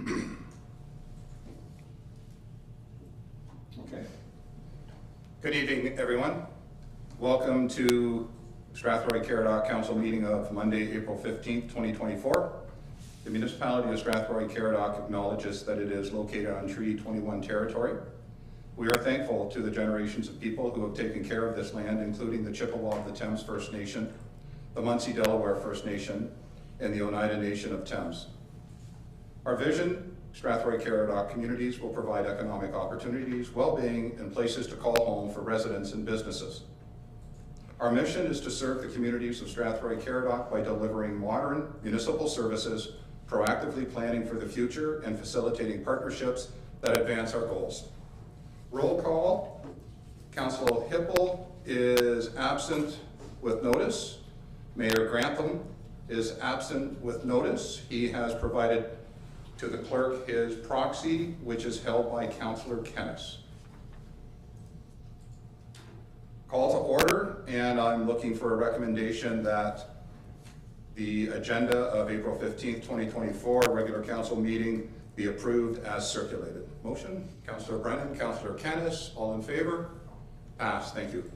Okay. Good evening, everyone. Welcome to Strathroy-Caradoc Council meeting of Monday, April 15th, 2024. The municipality of Strathroy-Caradoc acknowledges that it is located on Treaty 21 territory. We are thankful to the generations of people who have taken care of this land, including the Chippewa of the Thames First Nation, the Munsee Delaware First Nation, and the Oneida Nation of Thames. Our vision, Strathroy-Caradoc communities will provide economic opportunities, well-being, and places to call home for residents and businesses. Our mission is to serve the communities of Strathroy-Caradoc by delivering modern municipal services, proactively planning for the future, and facilitating partnerships that advance our goals. Roll call. Councillor Hippel is absent with notice. Mayor Grantham is absent with notice. He has provided to the clerk his proxy, which is held by Councillor Kennis. Call to order, and I'm looking for a recommendation that the agenda of April 15th, 2024 regular council meeting be approved as circulated. Motion, Councillor Brennan, Councillor Kennis, all in favor? Passed, thank you.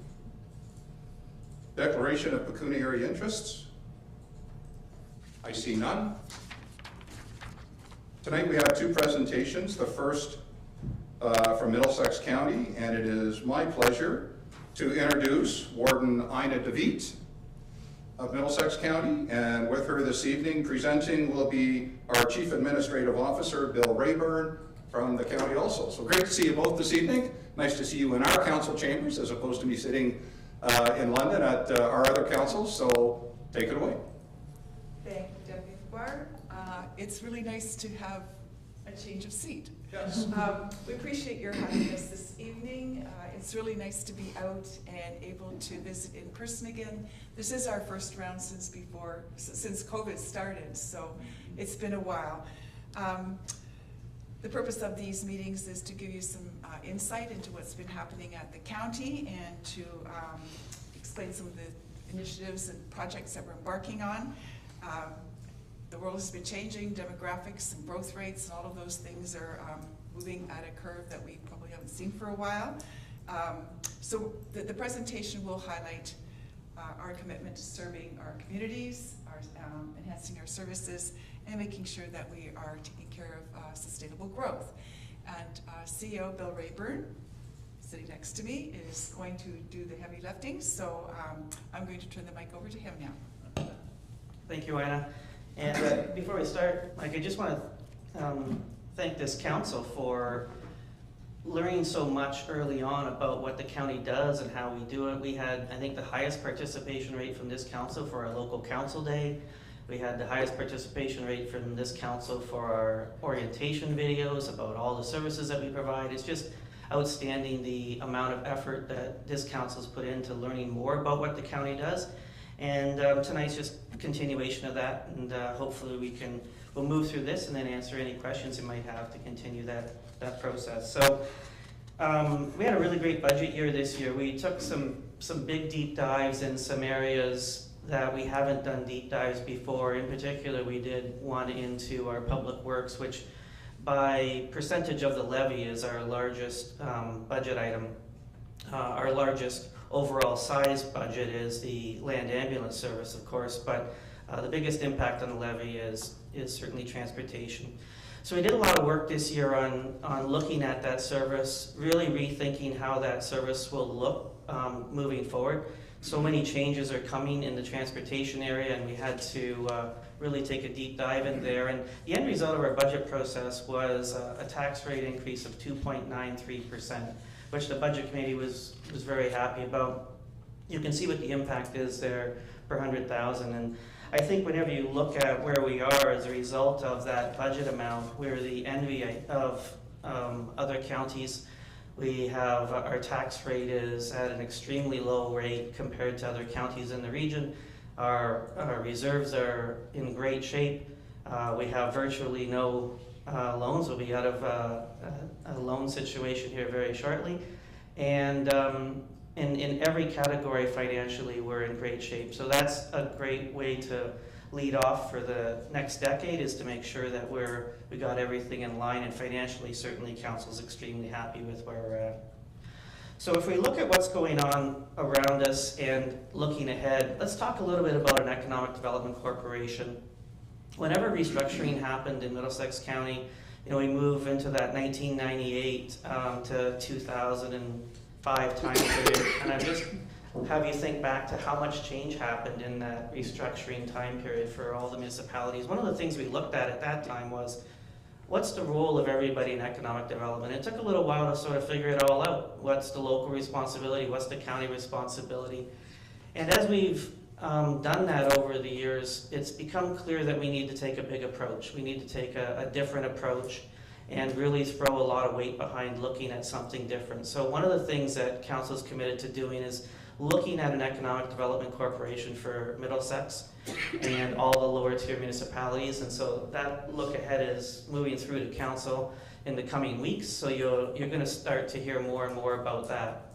Declaration of pecuniary interests. I see none. Tonight we have two presentations. The first from Middlesex County, and it is my pleasure to introduce Warden Ina DeViet of Middlesex County, and with her this evening presenting will be our Chief Administrative Officer, Bill Rayburn, from the county also. So great to see you both this evening. Nice to see you in our council chambers as opposed to me sitting in London at our other councils, so take it away. Thank you, Deputy Barr. It's really nice to have a change of seat. Yes. We appreciate your having us this evening. It's really nice to be out and able to visit in person again. This is our first round since COVID started, so it's been a while. The purpose of these meetings is to give you some insight into what's been happening at the county and to explain some of the initiatives and projects that we're embarking on. The world has been changing, demographics and growth rates and all of those things are moving at a curve that we probably haven't seen for a while. So the presentation will highlight our commitment to serving our communities, enhancing our services, and making sure that we are taking care of sustainable growth. And CEO Bill Rayburn, sitting next to me, is going to do the heavy lifting, so I'm going to turn the mic over to him now. Thank you, Anna. And before we start, Mike, I just want to thank this council for learning so much early on about what the county does and how we do it. We had, I think, the highest participation rate from this council for our local council day. We had the highest participation rate from this council for our orientation videos about all the services that we provide. It's just outstanding the amount of effort that this council's put into learning more about what the county does. And tonight's just a continuation of that, and hopefully we'll move through this and then answer any questions you might have to continue that process. So we had a really great budget year this year. We took some big deep dives in some areas that we haven't done deep dives before. In particular, we did one into our public works, which by percentage of the levy is our largest budget item. Our largest overall size budget is the land ambulance service, of course, but the biggest impact on the levy is certainly transportation. So we did a lot of work this year on looking at that service, really rethinking how that service will look moving forward. So many changes are coming in the transportation area, and we had to really take a deep dive in there. And the end result of our budget process was a tax rate increase of 2.93%. which the budget committee was very happy about. You can see what the impact is there per 100,000, and I think whenever you look at where we are as a result of that budget amount, we're the envy of other counties. We have our tax rate is at an extremely low rate compared to other counties in the region. Our reserves are in great shape. We have virtually no loans. We'll be out of a loan situation here very shortly, and in every category financially we're in great shape. So that's a great way to lead off for the next decade is to make sure that we got everything in line, and financially, certainly council's extremely happy with where we're at. So if we look at what's going on around us and looking ahead, let's talk a little bit about an economic development corporation. Whenever restructuring happened in Middlesex County, we move into that 1998 to 2005 time period, and I just have you think back to how much change happened in that restructuring time period for all the municipalities. One of the things we looked at that time was, what's the role of everybody in economic development? It took a little while to sort of figure it all out. What's the local responsibility? What's the county responsibility? And as we've done that over the years, it's become clear that we need to take a big approach. We need to take a different approach and really throw a lot of weight behind looking at something different. So one of the things that council is committed to doing is looking at an economic development corporation for Middlesex and all the lower tier municipalities. And so that look ahead is moving through to council in the coming weeks. So you're going to start to hear more and more about that.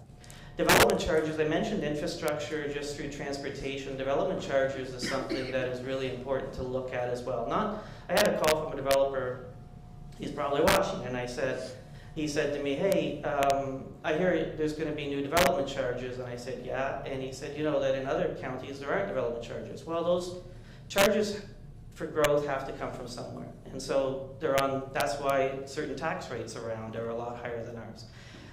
Development charges, I mentioned infrastructure just through transportation. Development charges is something that is really important to look at as well. I had a call from a developer, he's probably watching, and he said to me, hey, I hear there's going to be new development charges. And I said, yeah. And he said, that in other counties there aren't development charges. Well, those charges for growth have to come from somewhere. And so that's why certain tax rates around are a lot higher than ours.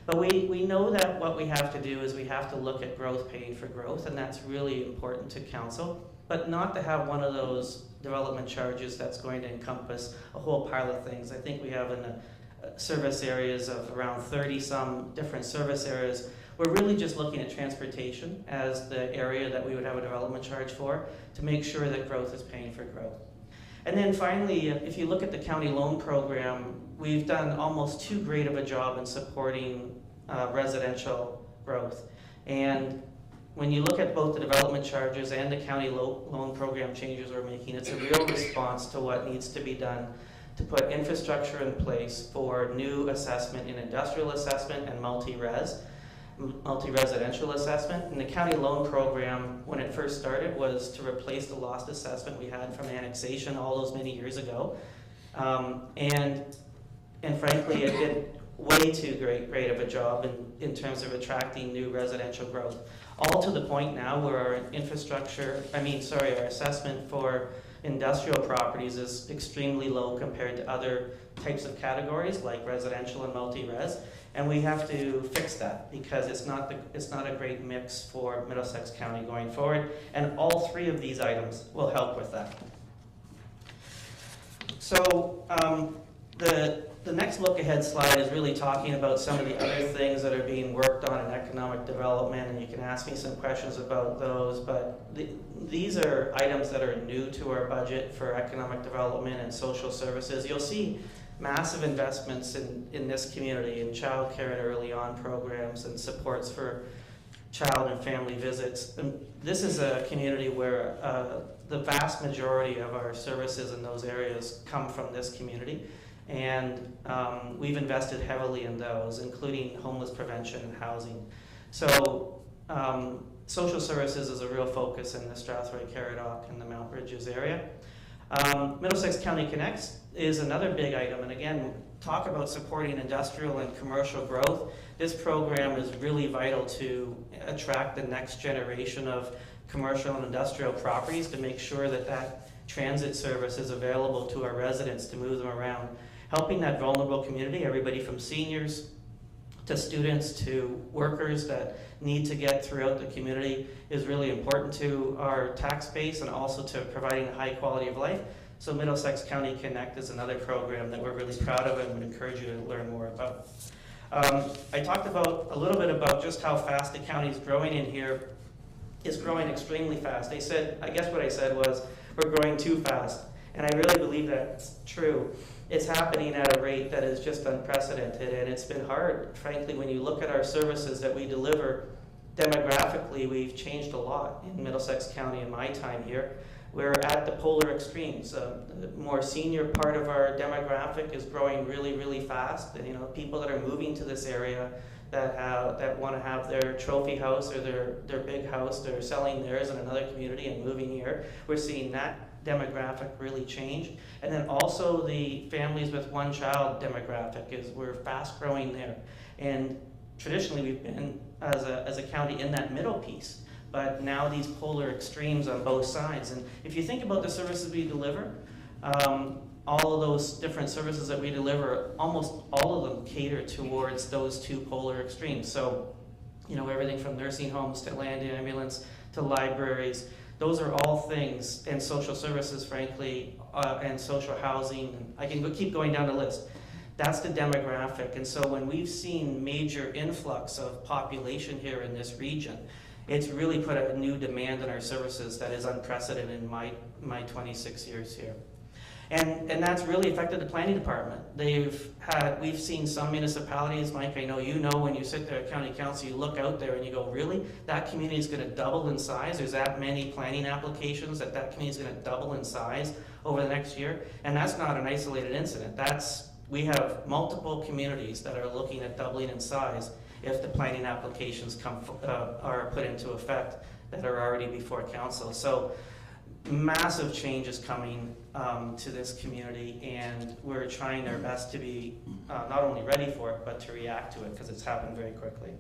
But we know that what we have to do is we have to look at growth paying for growth, and that's really important to council, but not to have one of those development charges that's going to encompass a whole pile of things. I think we have in the service areas of around 30 some different service areas. We're really just looking at transportation as the area that we would have a development charge for to make sure that growth is paying for growth. And then finally, if you look at the county loan program, we've done almost too great of a job in supporting residential growth. And when you look at both the development charges and the county loan program changes we're making, it's a real response to what needs to be done to put infrastructure in place for new assessment in industrial assessment and multi-residential assessment. And the county loan program, when it first started, was to replace the lost assessment we had from annexation all those many years ago. And frankly, it did way too great of a job in terms of attracting new residential growth. All to the point now where our our assessment for industrial properties is extremely low compared to other types of categories like residential and multi-res, and we have to fix that because it's not a great mix for Middlesex County going forward, and all three of these items will help with that. So the next look ahead slide is really talking about some of the other things that are being worked on in economic development, and you can ask me some questions about those, but these are items that are new to our budget for economic development and social services. You'll see massive investments in this community in child care and early on programs and supports for child and family visits. And this is a community where the vast majority of our services in those areas come from this community. And we've invested heavily in those, including homeless prevention and housing. So social services is a real focus in the Strathroy-Caradoc and the Mount Bridges area. Middlesex County Connects is another big item, and again, talk about supporting industrial and commercial growth. This program is really vital to attract the next generation of commercial and industrial properties to make sure that transit service is available to our residents to move them around. Helping that vulnerable community, everybody from seniors to students to workers that need to get throughout the community, is really important to our tax base and also to providing a high quality of life. So Middlesex County Connect is another program that we're really proud of and would encourage you to learn more about. I talked a little bit about just how fast the county is growing in here. It's growing extremely fast. I guess what I said was, we're growing too fast. And I really believe that's true. It's happening at a rate that is just unprecedented, and it's been hard, frankly, when you look at our services that we deliver. Demographically, we've changed a lot in Middlesex County in my time here. We're at the polar extremes. The more senior part of our demographic is growing really, really fast. And, people that are moving to this area that want to have their trophy house or their big house, they're selling theirs in another community and moving here. We're seeing that demographic really changed. And then also the families with one child demographic we're fast growing there. And traditionally we've been, as a county, in that middle piece. But now these polar extremes on both sides. And if you think about the services we deliver, all of those different services that we deliver, almost all of them cater towards those two polar extremes. So, you know, everything from nursing homes to land ambulance to libraries, those are all things, and social services, frankly, and social housing, and I can keep going down the list. That's the demographic. And so when we've seen major influx of population here in this region, it's really put a new demand on our services that is unprecedented in my 26 years here. And that's really affected the planning department. We've seen some municipalities, Mike, I know you know, when you sit there at county council, you look out there and you go, really? That community is going to double in size? There's that many planning applications that community is going to double in size over the next year? And that's not an isolated incident. We have multiple communities that are looking at doubling in size if the planning applications are put into effect that are already before council. So massive changes coming to this community, and we're trying our best to be not only ready for it, but to react to it, because it's happened very quickly.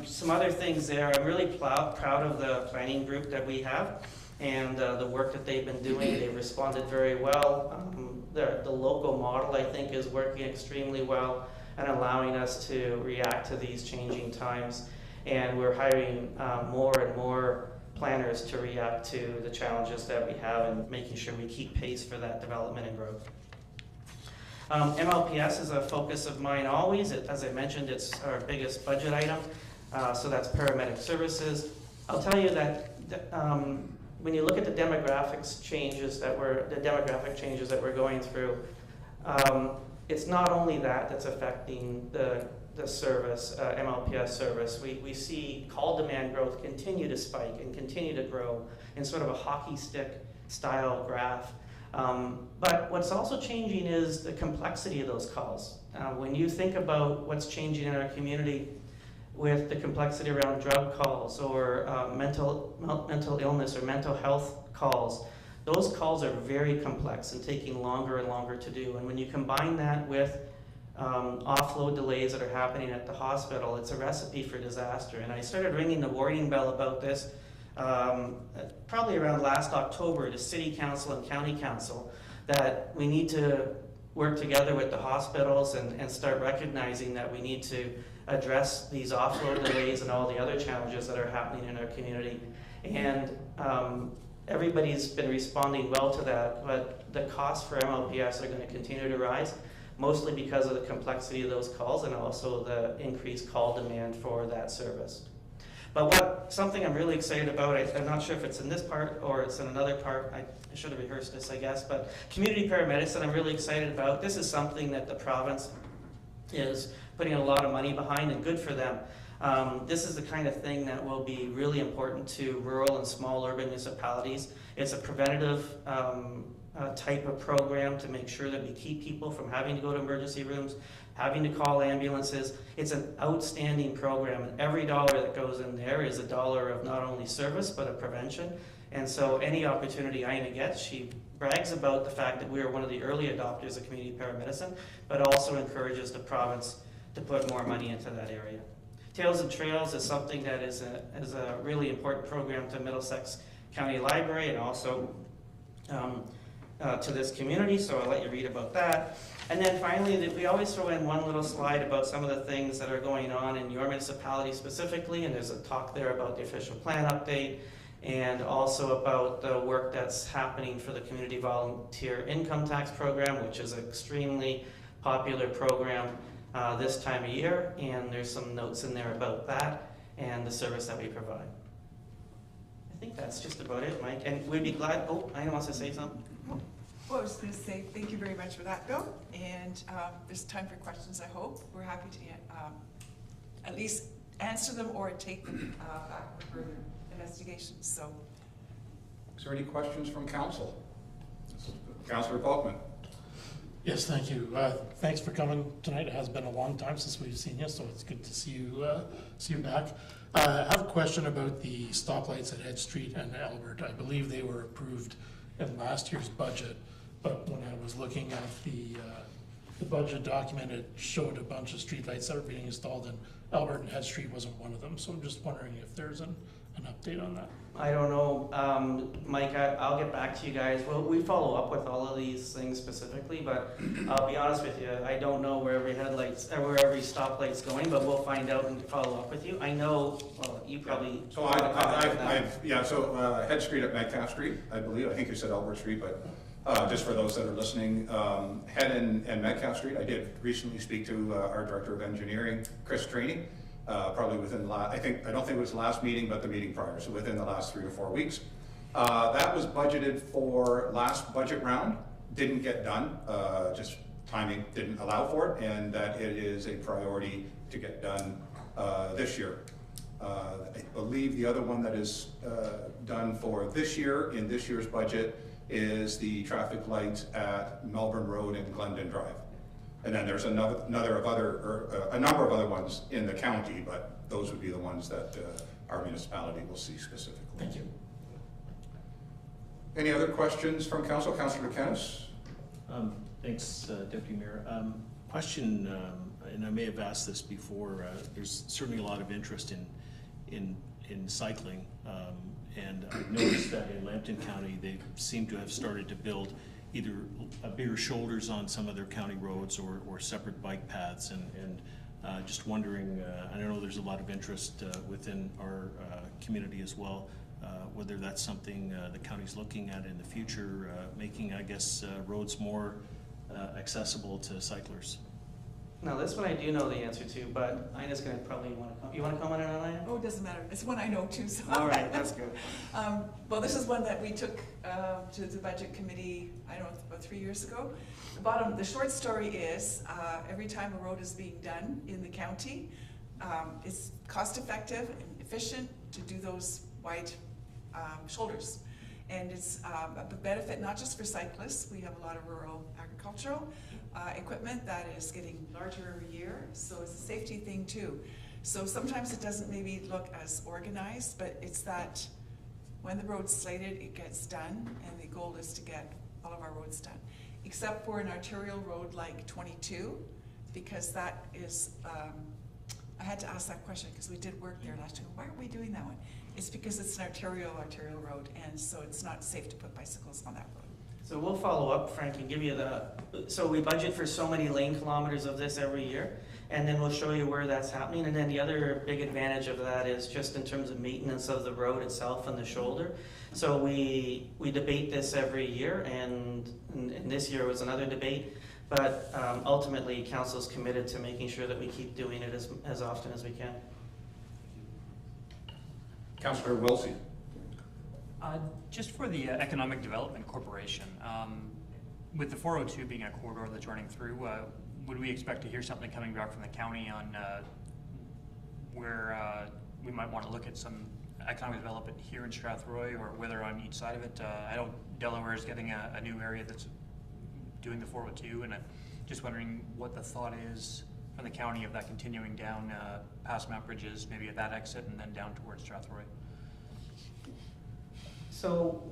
Some other things there, I'm really proud of the planning group that we have and the work that they've been doing. They've responded very well. The local model, I think, is working extremely well and allowing us to react to these changing times. And we're hiring more and more planners to react to the challenges that we have and making sure we keep pace for that development and growth. MLPS is a focus of mine always. As I mentioned, it's our biggest budget item. So that's paramedic services. I'll tell you that when you look at the demographic changes that we're going through, it's not only that's affecting the service, MLPS service. We see call demand growth continue to spike and continue to grow in sort of a hockey stick style graph. But what's also changing is the complexity of those calls. When you think about what's changing in our community with the complexity around drug calls or mental illness or mental health calls, those calls are very complex and taking longer and longer to do. And when you combine that with offload delays that are happening at the hospital, it's a recipe for disaster. And I started ringing the warning bell about this probably around last October to City Council and County Council, that we need to work together with the hospitals and start recognizing that we need to address these offload delays and all the other challenges that are happening in our community. And everybody's been responding well to that, but the costs for MLPS are going to continue to rise, mostly because of the complexity of those calls and also the increased call demand for that service. But something I'm really excited about, I'm not sure if it's in this part or it's in another part, I should have rehearsed this, I guess, but community paramedicine I'm really excited about. This is something that the province is putting a lot of money behind, and good for them. This is the kind of thing that will be really important to rural and small urban municipalities. It's a preventative type of program to make sure that we keep people from having to go to emergency rooms, having to call ambulances. It's an outstanding program, and every dollar that goes in there is a dollar of not only service, but of prevention. And so any opportunity Ina gets, she brags about the fact that we are one of the early adopters of community paramedicine, but also encourages the province to put more money into that area. Tales and Trails is something that is a really important program to Middlesex County Library and also to this community, so I'll let you read about that. And then finally, we always throw in one little slide about some of the things that are going on in your municipality specifically, and there's a talk there about the official plan update and also about the work that's happening for the Community Volunteer Income Tax Program, which is an extremely popular program this time of year, and there's some notes in there about that and the service that we provide. I think that's just about it, Mike, and we'd be glad, Ina wants to say something? Well, I was going to say thank you very much for that, Bill, and there's time for questions, I hope. We're happy to at least answer them or take them back for further investigations. So, is there any questions from council? Councillor Falkman. Yes, thank you. Thanks for coming tonight. It has been a long time since we've seen you, so it's good to see you back. I have a question about the stoplights at Head Street and Albert. I believe they were approved in last year's budget, but when I was looking at the budget document, it showed a bunch of streetlights that were being installed, and Albert and Head Street wasn't one of them. So I'm just wondering if there's an update on that. I don't know, Mike, I'll get back to you guys. Well, we follow up with all of these things specifically, but I'll be honest with you, I don't know where every headlights, or where every stoplight's going, but we'll find out and follow up with you. I know, well, you probably. So Head Street at Metcalf Street, I believe. I think you said Albert Street, but just for those that are listening, Head and Metcalf Street, I did recently speak to our Director of Engineering, Chris Trainey. Probably within I don't think it was the last meeting, but the meeting prior, so within the last 3 or 4 weeks. That was budgeted for last budget round, didn't get done, just timing didn't allow for it, and that it is a priority to get done this year. I believe the other one that is done for this year, in this year's budget, is the traffic lights at Melbourne Road and Glendon Drive. And then there's a number of other ones in the county, but those would be the ones that our municipality will see specifically. Thank you. Any other questions from council? Councillor Kennis? Thanks, Deputy Mayor. Question, and I may have asked this before. There's certainly a lot of interest in cycling, and I've noticed that in Lambton County they seem to have started to build either bigger shoulders on some of their county roads or separate bike paths, and just wondering, I know there's a lot of interest within our community as well, whether that's something the county's looking at in the future, making, I guess, roads more accessible to cyclists. Now, this one I do know the answer to, but Ina's gonna probably want to comment. You want to comment on it, Ina? Oh, it doesn't matter. It's one I know too, so. All right, that's good. Well, this is one that we took to the budget committee, I don't know, about 3 years ago. The short story is, every time a road is being done in the county, it's cost effective and efficient to do those wide shoulders. And it's a benefit not just for cyclists. We have a lot of rural agricultural equipment that is getting larger every year, so it's a safety thing too. So sometimes it doesn't maybe look as organized, but it's that when the road's slated, it gets done, and the goal is to get all of our roads done. Except for an arterial road like 22, because that is, I had to ask that question because we did work there last year. Why are we doing that one? It's because it's an arterial road, and so it's not safe to put bicycles on that road. So we'll follow up, Frank, and give you so we budget for so many lane kilometers of this every year, and then we'll show you where that's happening. And then the other big advantage of that is just in terms of maintenance of the road itself and the shoulder. So we debate this every year, and this year was another debate, but ultimately council's committed to making sure that we keep doing it as often as we can. Councillor Wilsey. Just for the Economic Development Corporation, with the 402 being a corridor that's running through, would we expect to hear something coming back from the county on where we might want to look at some economic development here in Strathroy, or whether on each side of it? I know Delaware is getting a new area that's doing the 402, and I'm just wondering what the thought is from the county of that continuing down past Mount Bridges, maybe at that exit, and then down towards Strathroy. So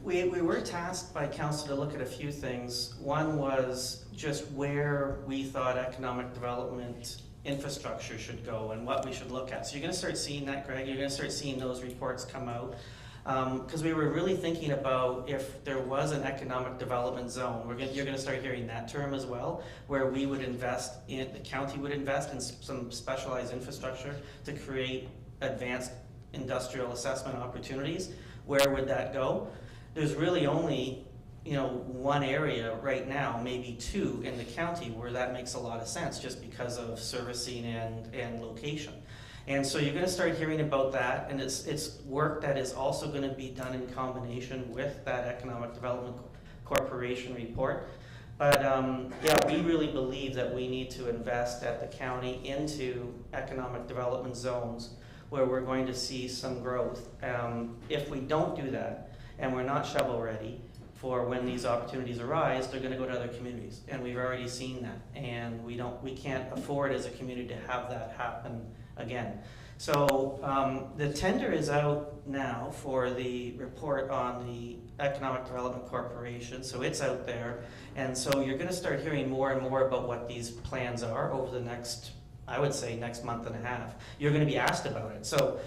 we were tasked by council to look at a few things. One was just where we thought economic development infrastructure should go and what we should look at. So you're going to start seeing that, Greg. You're going to start seeing those reports come out. Because we were really thinking about if there was an economic development zone. You're going to start hearing that term as well, where we would invest in, the county would invest in some specialized infrastructure to create advanced industrial assessment opportunities. Where would that go? There's really only, one area right now, maybe two in the county where that makes a lot of sense just because of servicing and location. And so you're going to start hearing about that, and it's work that is also going to be done in combination with that Economic Development Corporation report. But yeah, we really believe that we need to invest at the county into economic development zones where we're going to see some growth. If we don't do that, and we're not shovel ready for when these opportunities arise, they're gonna go to other communities. And we've already seen that. And we can't afford as a community to have that happen again. So the tender is out now for the report on the Economic Development Corporation. So it's out there. And so you're gonna start hearing more and more about what these plans are over the next, I would say, next month and a half. You're gonna be asked about it. So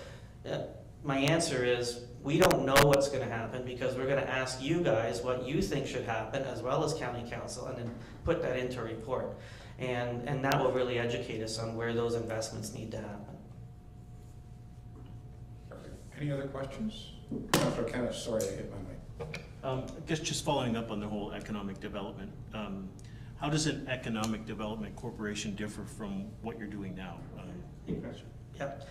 my answer is, we don't know what's gonna happen because we're gonna ask you guys what you think should happen as well as county council and then put that into a report. And that will really educate us on where those investments need to happen. Any other questions? Councillor Kenneth, sorry I hit my mic. I guess just following up on the whole economic development, how does an economic development corporation differ from what you're doing now? Yep.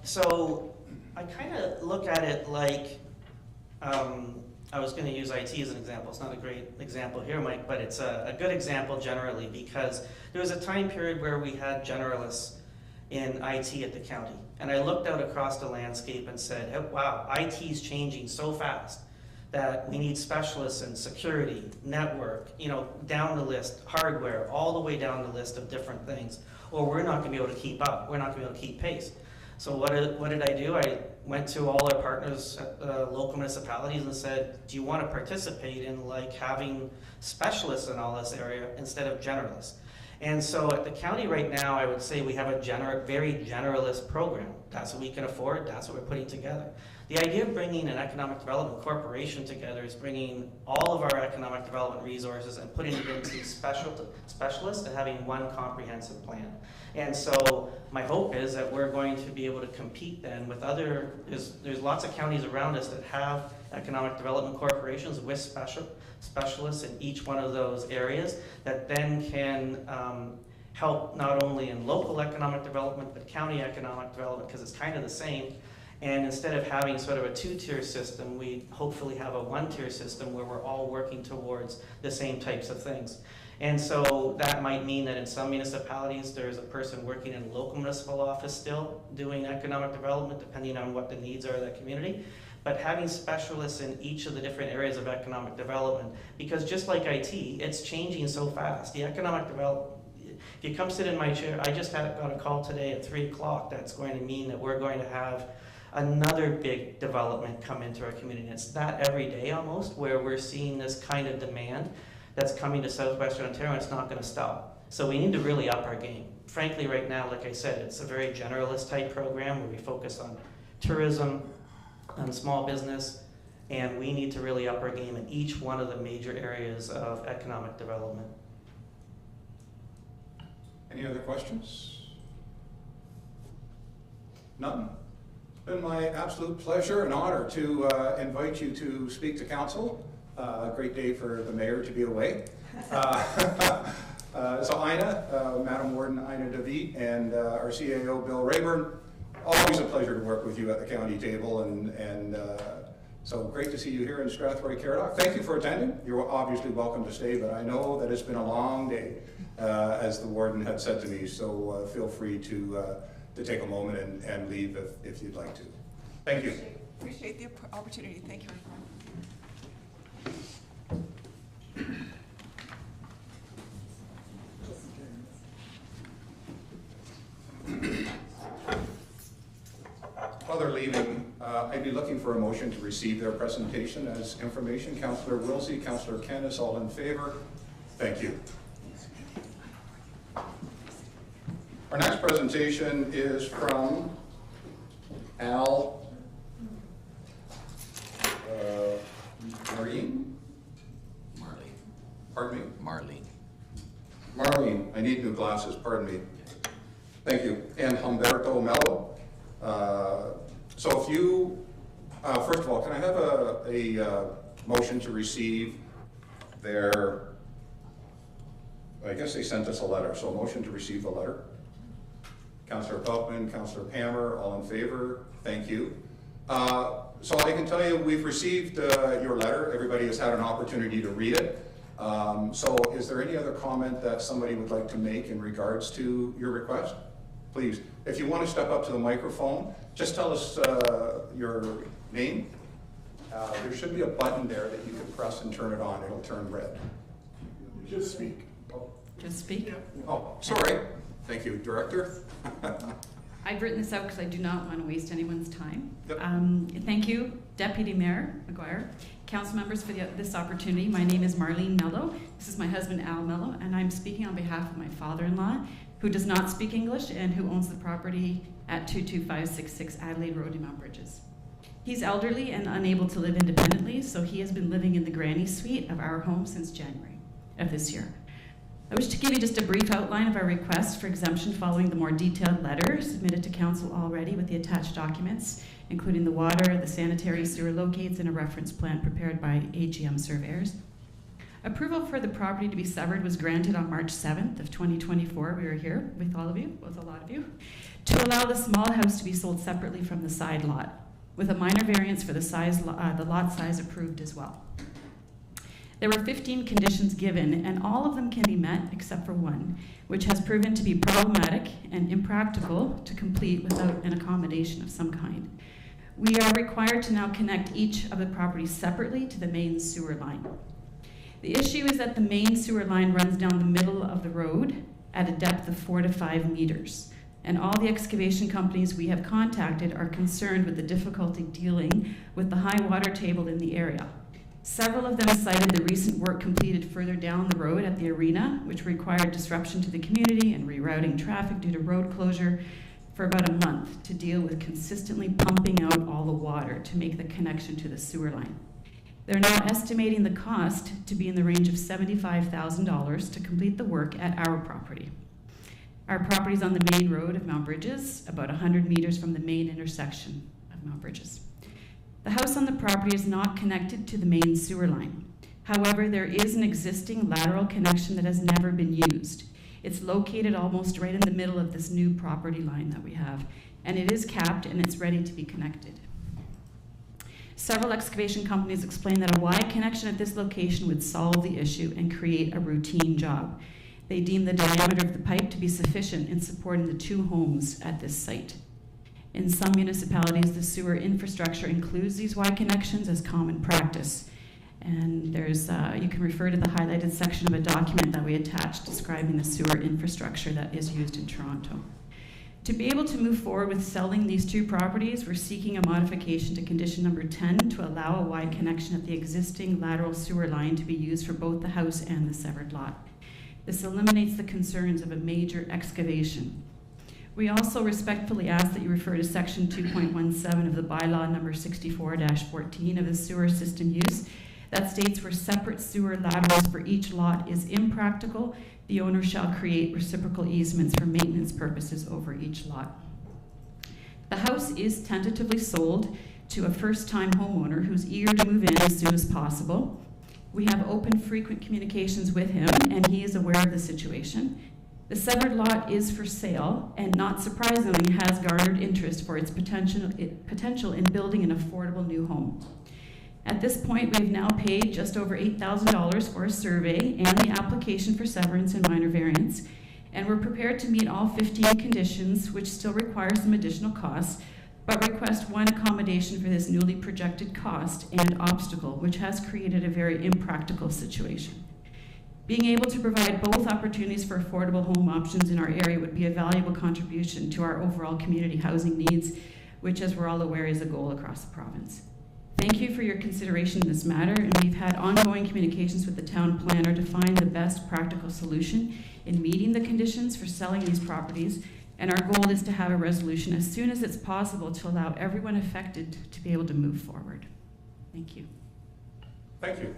So I kind of look at it like, I was going to use IT as an example. It's not a great example here, Mike, but it's a good example generally because there was a time period where we had generalists in IT at the county. And I looked out across the landscape and said, oh, wow, IT is changing so fast that we need specialists in security, network, down the list, hardware, all the way down the list of different things, or we're not going to be able to keep up. We're not going to be able to keep pace. So what did I do? I went to all our partners at local municipalities and said, do you want to participate in having specialists in all this area instead of generalists? And so at the county right now, I would say we have a very generalist program. That's what we can afford. That's what we're putting together. The idea of bringing an economic development corporation together is bringing all of our economic development resources and putting it into specialists and having one comprehensive plan. And so my hope is that we're going to be able to compete then with there's lots of counties around us that have economic development corporations with specialists in each one of those areas that then can help not only in local economic development but county economic development because it's kind of the same. And instead of having sort of a two-tier system, we hopefully have a one-tier system where we're all working towards the same types of things. And so that might mean that in some municipalities, there's a person working in a local municipal office still doing economic development, depending on what the needs are of that community. But having specialists in each of the different areas of economic development, because just like IT, it's changing so fast. The economic development, if you come sit in my chair, I just got a call today at 3 o'clock that's going to mean that we're going to have another big development come into our community. And it's that every day almost, where we're seeing this kind of demand that's coming to southwestern Ontario, and it's not going to stop. So we need to really up our game. Frankly, right now, like I said, it's a very generalist type program where we focus on tourism, on small business, and we need to really up our game in each one of the major areas of economic development. Any other questions? None? It's been my absolute pleasure and honor to invite you to speak to council. A great day for the mayor to be away. So Ina, Madam Warden Ina DeVete, and our CAO Bill Rayburn, always a pleasure to work with you at the county table, and so great to see you here in Strathroy-Caradoc. Thank you for attending. You're obviously welcome to stay, but I know that it's been a long day, as the warden had said to me, so feel free to take a moment and leave if you'd like to. Thank you. Appreciate the opportunity. Thank you. While they're leaving, I'd be looking for a motion to receive their presentation as information. Councillor Wilsey, Councillor Kennis, all in favor? Thank you. Our next presentation is from Al Marlene? Pardon me? Marlene, I need new glasses, pardon me. Thank you. And Humberto Mello. So if you, first of all, can I have a motion to receive their, I guess they sent us a letter, so a motion to receive the letter. Councillor Peltman, Councillor Pammer, all in favor? Thank you. So I can tell you we've received your letter. Everybody has had an opportunity to read it. So is there any other comment that somebody would like to make in regards to your request? Please, if you want to step up to the microphone, just tell us your name, There should be a button there that you can press and turn it on. It'll turn red. Just speak. Just speak. Oh, sorry. Thank you, Director. I've written this out because I do not want to waste anyone's time. Yep. Thank you, Deputy Mayor McGuire, council members for this opportunity. My name is Marlene Mello. This is my husband, Al Mello, and I'm speaking on behalf of my father-in-law, who does not speak English and who owns the property at 22566 Adelaide Road in Mount Bridges. He's elderly and unable to live independently, so he has been living in the granny suite of our home since January of this year. I wish to give you just a brief outline of our request for exemption following the more detailed letter submitted to council already with the attached documents, including the water, the sanitary sewer locates, and a reference plan prepared by AGM surveyors. Approval for the property to be severed was granted on March 7th of 2024. We were here with all of you, with a lot of you, to allow the small house to be sold separately from the side lot, with a minor variance for the lot size approved as well. There were 15 conditions given, and all of them can be met except for one, which has proven to be problematic and impractical to complete without an accommodation of some kind. We are required to now connect each of the properties separately to the main sewer line. The issue is that the main sewer line runs down the middle of the road at a depth of 4 to 5 meters, and all the excavation companies we have contacted are concerned with the difficulty dealing with the high water table in the area. Several of them cited the recent work completed further down the road at the arena, which required disruption to the community and rerouting traffic due to road closure for about a month to deal with consistently pumping out all the water to make the connection to the sewer line. They're now estimating the cost to be in the range of $75,000 to complete the work at our property. Our property is on the main road of Mount Bridges, about 100 meters from the main intersection of Mount Bridges. The house on the property is not connected to the main sewer line. However, there is an existing lateral connection that has never been used. It's located almost right in the middle of this new property line that we have, and it is capped and it's ready to be connected. Several excavation companies explain that a wide connection at this location would solve the issue and create a routine job. They deem the diameter of the pipe to be sufficient in supporting the 2 homes at this site. In some municipalities, the sewer infrastructure includes these wide connections as common practice. And there's, you can refer to the highlighted section of a document that we attached describing the sewer infrastructure that is used in Toronto. To be able to move forward with selling these 2 properties, we're seeking a modification to condition number 10 to allow a wide connection at the existing lateral sewer line to be used for both the house and the severed lot. This eliminates the concerns of a major excavation. We also respectfully ask that you refer to section 2.17 of the bylaw number 64-14 of the sewer system use that states where separate sewer laterals for each lot is impractical, the owner shall create reciprocal easements for maintenance purposes over each lot. The house is tentatively sold to a first-time homeowner who's eager to move in as soon as possible. We have open, frequent communications with him, and he is aware of the situation. The severed lot is for sale, and not surprisingly has garnered interest for its potential in building an affordable new home. At this point, we've now paid just over $8,000 for a survey and the application for severance and minor variance, and we're prepared to meet all 15 conditions, which still require some additional costs, but request one accommodation for this newly projected cost and obstacle, which has created a very impractical situation. Being able to provide both opportunities for affordable home options in our area would be a valuable contribution to our overall community housing needs, which, as we're all aware, is a goal across the province. Thank you for your consideration in this matter, and we've had ongoing communications with the town planner to find the best practical solution in meeting the conditions for selling these properties, and our goal is to have a resolution as soon as it's possible to allow everyone affected to be able to move forward. Thank you. Thank you.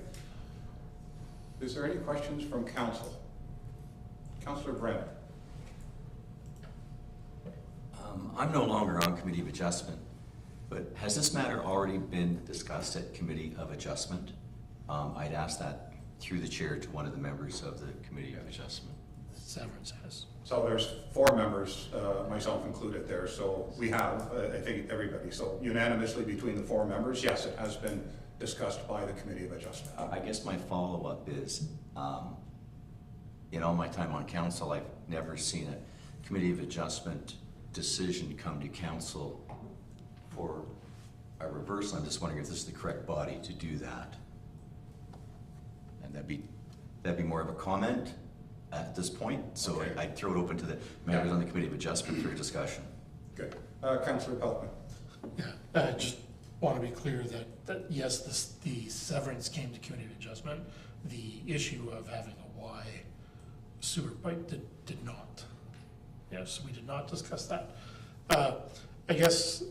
Is there any questions from council? Councillor Brennan. I'm no longer on Committee of Adjustment, but has this matter already been discussed at Committee of Adjustment? I'd ask that through the chair to one of the members of the Committee of Adjustment. Severance has. So there's 4 members, myself included there, so we have, I think, everybody. So unanimously between the 4 members, yes, it has been discussed by the Committee of Adjustment. I guess my follow-up is, in all my time on council, I've never seen a Committee of Adjustment decision come to council for a reversal. I'm just wondering if this is the correct body to do that. And that'd be more of a comment at this point. So Okay. I'd throw it open to the members on the Committee of Adjustment for discussion. Good. Councillor Peltman. Yeah, I just want to be clear that yes, the severance came to community adjustment. The issue of having a Y sewer pipe did not. Yes, we did not discuss that. I guess,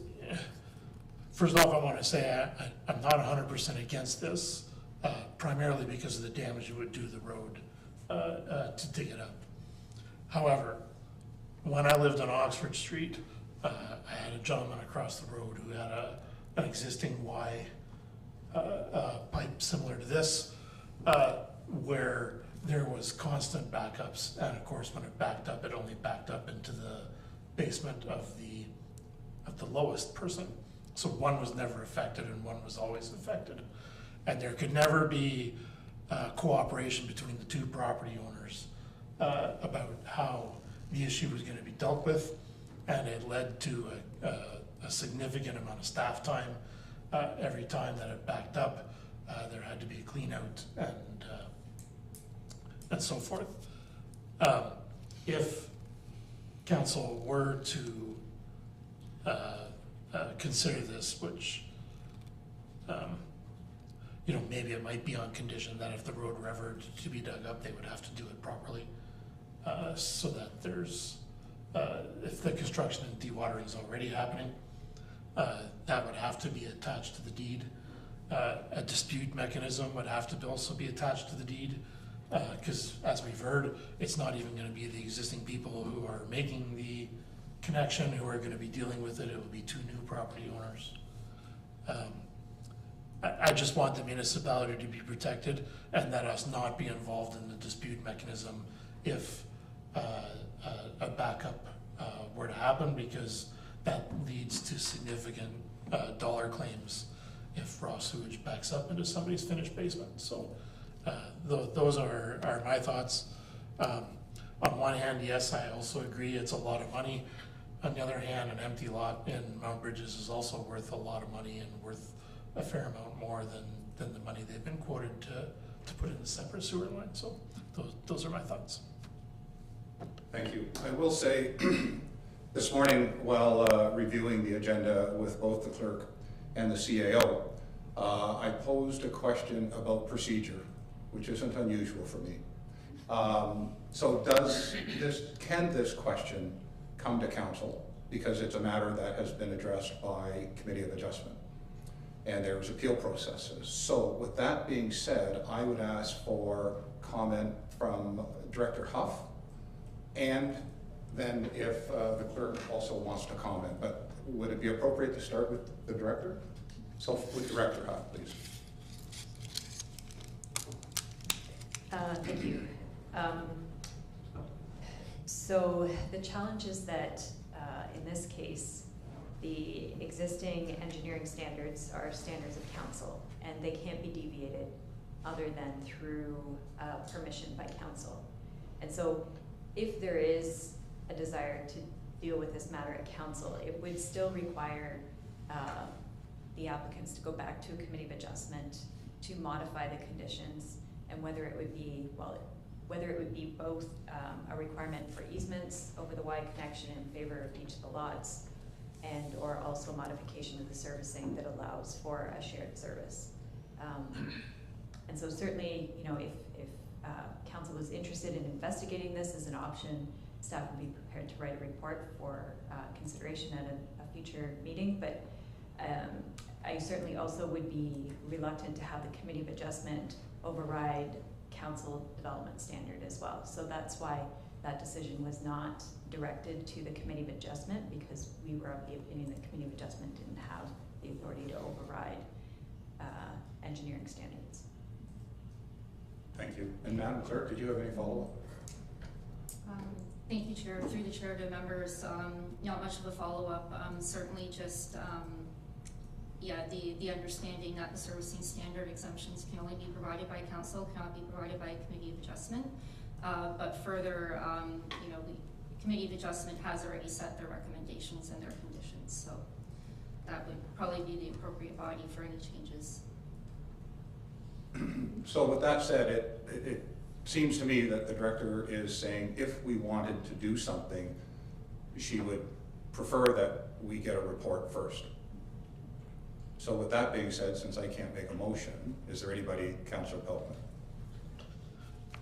first off, I want to say I'm not 100% against this, primarily because of the damage it would do to the road to dig it up. However, when I lived on Oxford Street, I had a gentleman across the road who had an existing Y pipe similar to this, where there was constant backups, and of course, when it backed up, it only backed up into the basement of the lowest person. So one was never affected, and one was always affected, and there could never be cooperation between the two property owners about how the issue was going to be dealt with, and it led to a significant amount of staff time. Every time that it backed up, there had to be a clean out and so forth. If council were to consider this, which maybe it might be on condition that if the road were ever to be dug up, they would have to do it properly, so that there's if the construction and dewatering is already happening, that would have to be attached to the deed. A dispute mechanism would have to also be attached to the deed, because as we've heard, it's not even going to be the existing people who are making the connection who are going to be dealing with it. It will be two new property owners. I just want the municipality to be protected and that us not be involved in the dispute mechanism if a backup were to happen, because that leads to significant dollar claims if raw sewage backs up into somebody's finished basement. So those are my thoughts. On one hand, yes, I also agree it's a lot of money. On the other hand, an empty lot in Mount Bridges is also worth a lot of money and worth a fair amount more than the money they've been quoted to put in the separate sewer line. So those are my thoughts. Thank you. I will say, this morning while reviewing the agenda with both the clerk and the CAO, I posed a question about procedure, which isn't unusual for me. So can this question come to council, because it's a matter that has been addressed by Committee of Adjustment and there's appeal processes. So with that being said, I would ask for comment from Director Huff, and then if the clerk also wants to comment, but would it be appropriate to start with the director? So with Director Huff, please. Thank you. So the challenge is that in this case, the existing engineering standards are standards of council, and they can't be deviated other than through permission by council. And so if there is a desire to deal with this matter at council, it would still require the applicants to go back to a Committee of Adjustment to modify the conditions, and whether it would be, both a requirement for easements over the Y connection in favor of each of the lots, and or also modification of the servicing that allows for a shared service. And so certainly, if council was interested in investigating this as an option, staff would be prepared to write a report for consideration at a future meeting. But I certainly also would be reluctant to have the Committee of Adjustment override council development standard as well. So that's why that decision was not directed to the Committee of Adjustment, because we were of the opinion that Committee of Adjustment didn't have the authority to override engineering standards. Thank you. And Madam Clerk, did you have any follow-up? Thank you, Chair. Through the Chair to members, not much of a follow-up. Certainly just, the understanding that the servicing standard exemptions can only be provided by council, cannot be provided by a Committee of Adjustment. But further, the Committee of Adjustment has already set their recommendations and their conditions. So that would probably be the appropriate body for any changes. So with that said, it seems to me that the director is saying if we wanted to do something, she would prefer that we get a report first. So with that being said, since I can't make a motion, is there anybody, Councillor Peltman?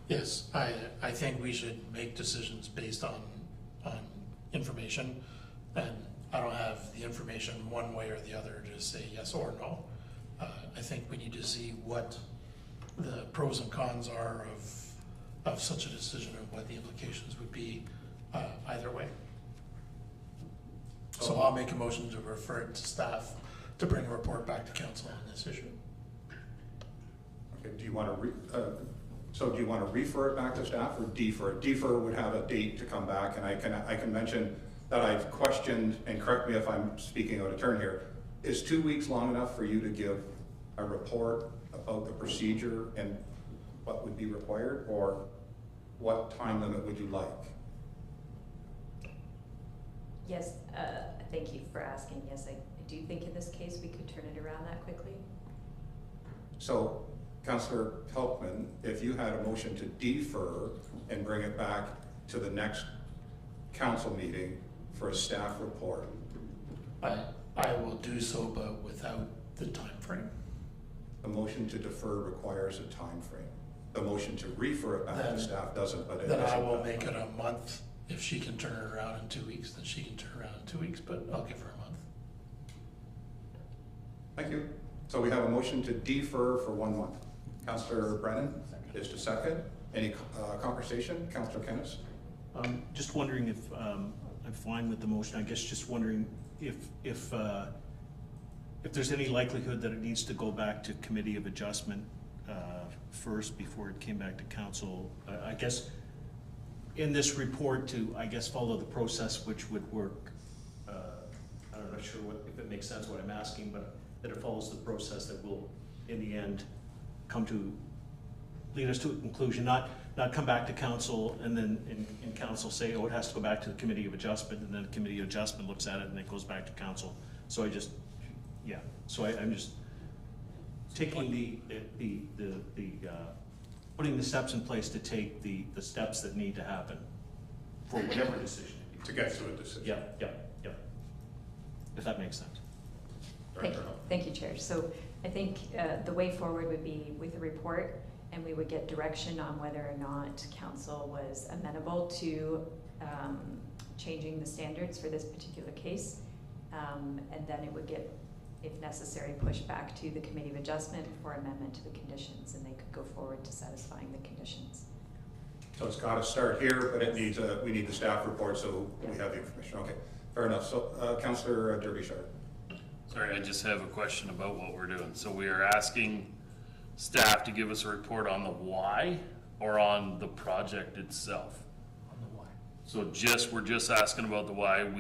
Yes, I think we should make decisions based on information, and I don't have the information one way or the other to say yes or no. I think we need to see what the pros and cons are of such a decision and what the implications would be either way. So I'll make a motion to refer it to staff to bring a report back to council on this issue. Okay, do you want to do you want to refer it back to staff or defer? Defer would have a date to come back, and I can mention that I've questioned, and correct me if I'm speaking out of turn here, is 2 weeks long enough for you to give a report about the procedure and what would be required, or what time limit would you like? Yes, thank you for asking. Yes, I do think in this case we could turn it around that quickly. So, Councillor Peltman, if you had a motion to defer and bring it back to the next council meeting for a staff report. I will do so, but without the time frame. The motion to defer requires a time frame. The motion to refer it back to staff doesn't, but it Then I doesn't. will make it a month. If she can turn it around in 2 weeks, then she can turn it around in 2 weeks, but I'll give her a month. Thank you. So we have a motion to defer for 1 month. Councillor Brennan is to second. Any conversation? Councillor Kennis? Just wondering if, I'm fine with the motion, I guess just wondering if there's any likelihood that it needs to go back to Committee of Adjustment first before it came back to council. I guess in this report to, I guess, follow the process which would work. I'm not sure if it makes sense what I'm asking, but that it follows the process that will, in the end, lead us to a conclusion, not come back to council and then in council say, oh, it has to go back to the Committee of Adjustment, and then the Committee of Adjustment looks at it and it goes back to council. So I'm just taking putting the steps in place to take the steps that need to happen for whatever decision. To get to a decision. Yeah. If that makes sense. Thank you, Chair. So I think the way forward would be with a report, and we would get direction on whether or not council was amenable to changing the standards for this particular case. And then it would get, if necessary, pushed back to the Committee of Adjustment for amendment to the conditions, and they could go forward to satisfying the conditions. So it's got to start here, but it needs we need the staff report so we have the information. Okay, fair enough. So Councillor Derbyshire. Sorry, I just have a question about what we're doing. So we are asking staff to give us a report on the why or on the project itself? On the why. So we're just asking about the why. It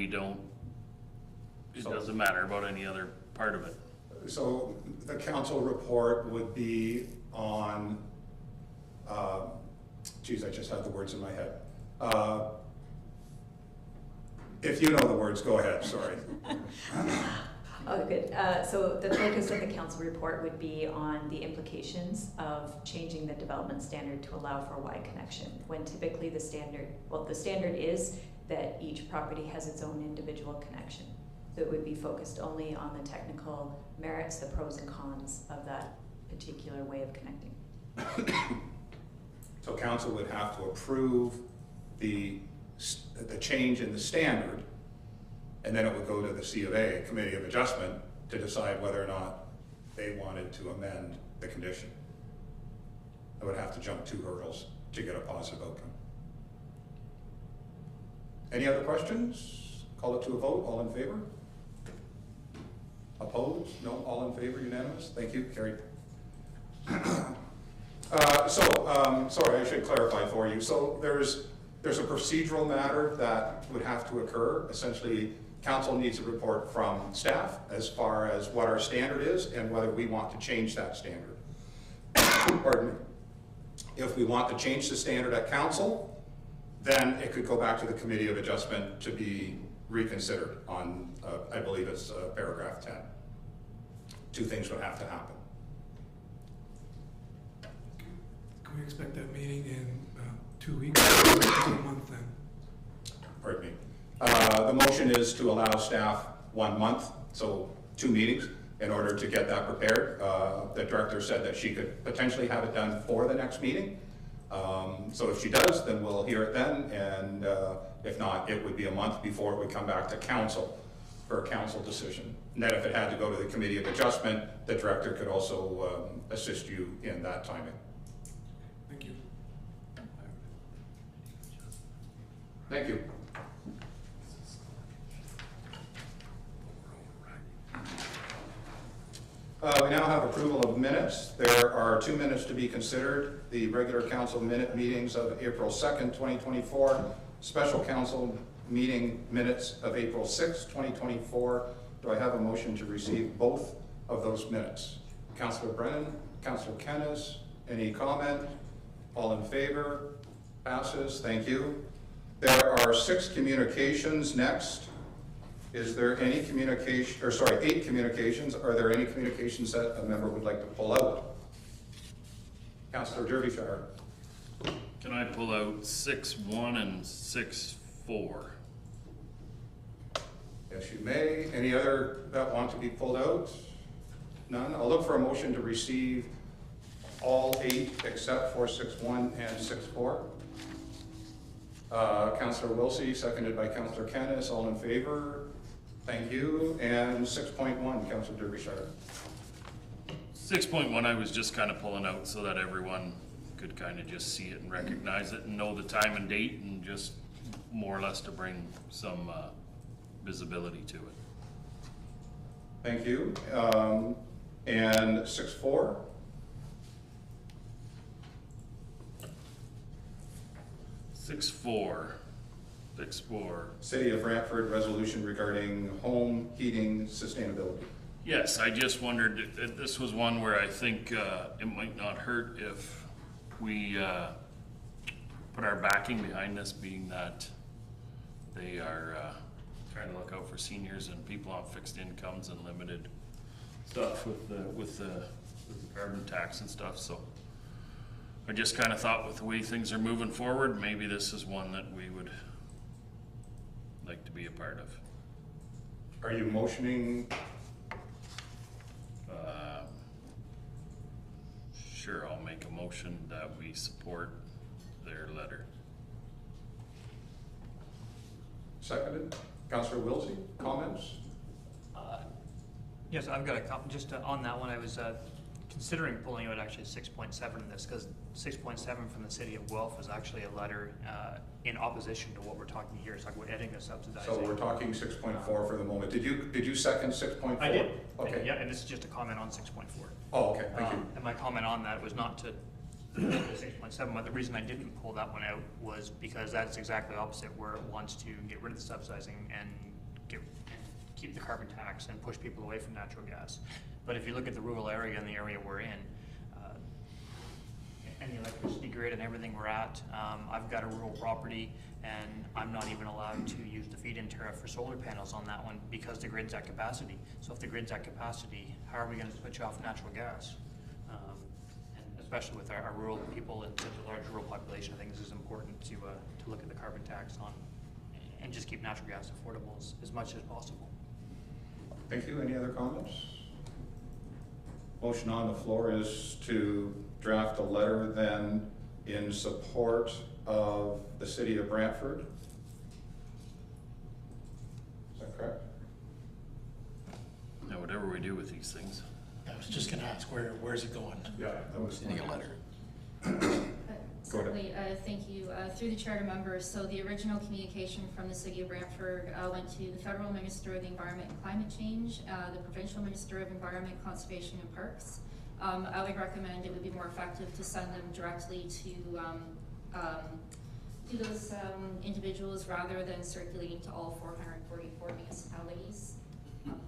doesn't matter about any other part of it. So the council report would be on, geez, I just had the words in my head. If you know the words, go ahead, sorry. Oh, good. So the focus of the council report would be on the implications of changing the development standard to allow for a Y connection, when typically the standard is that each property has its own individual connection. So it would be focused only on the technical merits, the pros and cons of that particular way of connecting. So council would have to approve the change in the standard, and then it would go to the C of A, Committee of Adjustment, to decide whether or not they wanted to amend the condition. I would have to jump 2 hurdles to get a positive outcome. Any other questions? Call it to a vote. All in favor? Opposed? No. All in favor? Unanimous? Thank you. Carried. Sorry, I should clarify for you. So there's a procedural matter that would have to occur. Essentially, council needs a report from staff as far as what our standard is and whether we want to change that standard. Pardon me. If we want to change the standard at council, then it could go back to the Committee of Adjustment to be reconsidered on, I believe it's paragraph 10. Two things would have to happen. Can we expect that meeting in 2 weeks, or a month then? Pardon me. The motion is to allow staff 1 month, so 2 meetings, in order to get that prepared. The director said that she could potentially have it done for the next meeting. So if she does, then we'll hear it then, and if not, it would be a month before it would come back to council for a council decision. And then if it had to go to the Committee of Adjustment, the director could also assist you in that timing. Thank you. Thank you. We now have approval of minutes. There are 2 minutes to be considered. The regular council minute meetings of April 2nd, 2024, special council meeting minutes of April 6th, 2024. Do I have a motion to receive both of those minutes? Councillor Brennan, Councillor Kennis, any comment? All in favor? Passes. Thank you. There are 6 communications next. Is there any communication, or sorry, 8 communications. Are there any communications that a member would like to pull out? Councillor Derbyshire. Can I pull out 6.1 and 6.4? Yes, you may. Any other that want to be pulled out? None. I'll look for a motion to receive all 8 except for 6.1 and 6.4. Councillor Wilsey, seconded by Councillor Kennis. All in favor? Thank you. And 6.1, Councillor Derbyshire. 6.1 I was just kind of pulling out so that everyone could kind of just see it and recognize it and know the time and date, and just more or less to bring some visibility to it. Thank you. And 6.4? 6.4. City of Brantford resolution regarding home heating sustainability. Yes, I just wondered, this was one where I think it might not hurt if we put our backing behind this, being that they are trying to look out for seniors and people on fixed incomes and limited stuff with the carbon tax and stuff. So I just kind of thought, with the way things are moving forward, maybe this is one that we would like to be a part of. Are you motioning? Sure, I'll make a motion that we support their letter. Seconded. Councillor Wilsey, comments? Yes, I've got a comment just on that one. I was considering pulling out actually 6.7 in this, because 6.7 from the city of Guelph is actually a letter in opposition to what we're talking here. It's talking about ending the subsidizing. So we're talking 6.4 for the moment. Did you second 6.4? I did. Okay. Yeah, and this is just a comment on 6.4. Oh, okay, thank you. And my comment on that was not to 6.7, but the reason I didn't pull that one out was because that's exactly opposite, where it wants to get rid of the subsidizing and keep the carbon tax and push people away from natural gas. But if you look at the rural area and the area we're in, and the electricity grid and everything we're at, I've got a rural property, and I'm not even allowed to use the feed-in tariff for solar panels on that one because the grid's at capacity. So if the grid's at capacity, how are we going to switch off natural gas? And especially with our rural people and such a large rural population, I think this is important to look at the carbon tax on and just keep natural gas affordable as much as possible. Thank you. Any other comments? Motion on the floor is to draft a letter then in support of the city of Brantford. Is that correct? Now, whatever we do with these things. I was just gonna ask, where's it going? Yeah, that was Sending a letter. Certainly, thank you. Through the charter members, so the original communication from the city of Brantford went to the Federal Minister of the Environment and Climate Change, the Provincial Minister of Environment, Conservation and Parks. I would recommend it would be more effective to send them directly to those individuals rather than circulating to all 444 municipalities.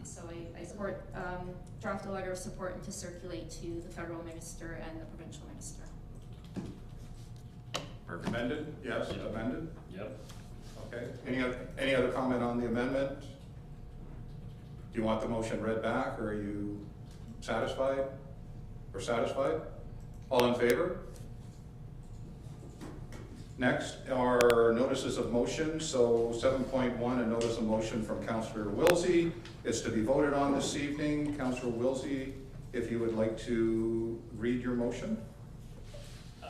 So I support, draft a letter of support and to circulate to the Federal Minister and the Provincial Minister. Perfect. amended. Yes, Yep. amended. Yep. Okay, any other comment on the amendment? Do you want the motion read back, or are you satisfied? Or satisfied? All in favor? Next are notices of motion. So 7.1, a notice of motion from Councillor Wilsey is to be voted on this evening. Councillor Wilsey, if you would like to read your motion.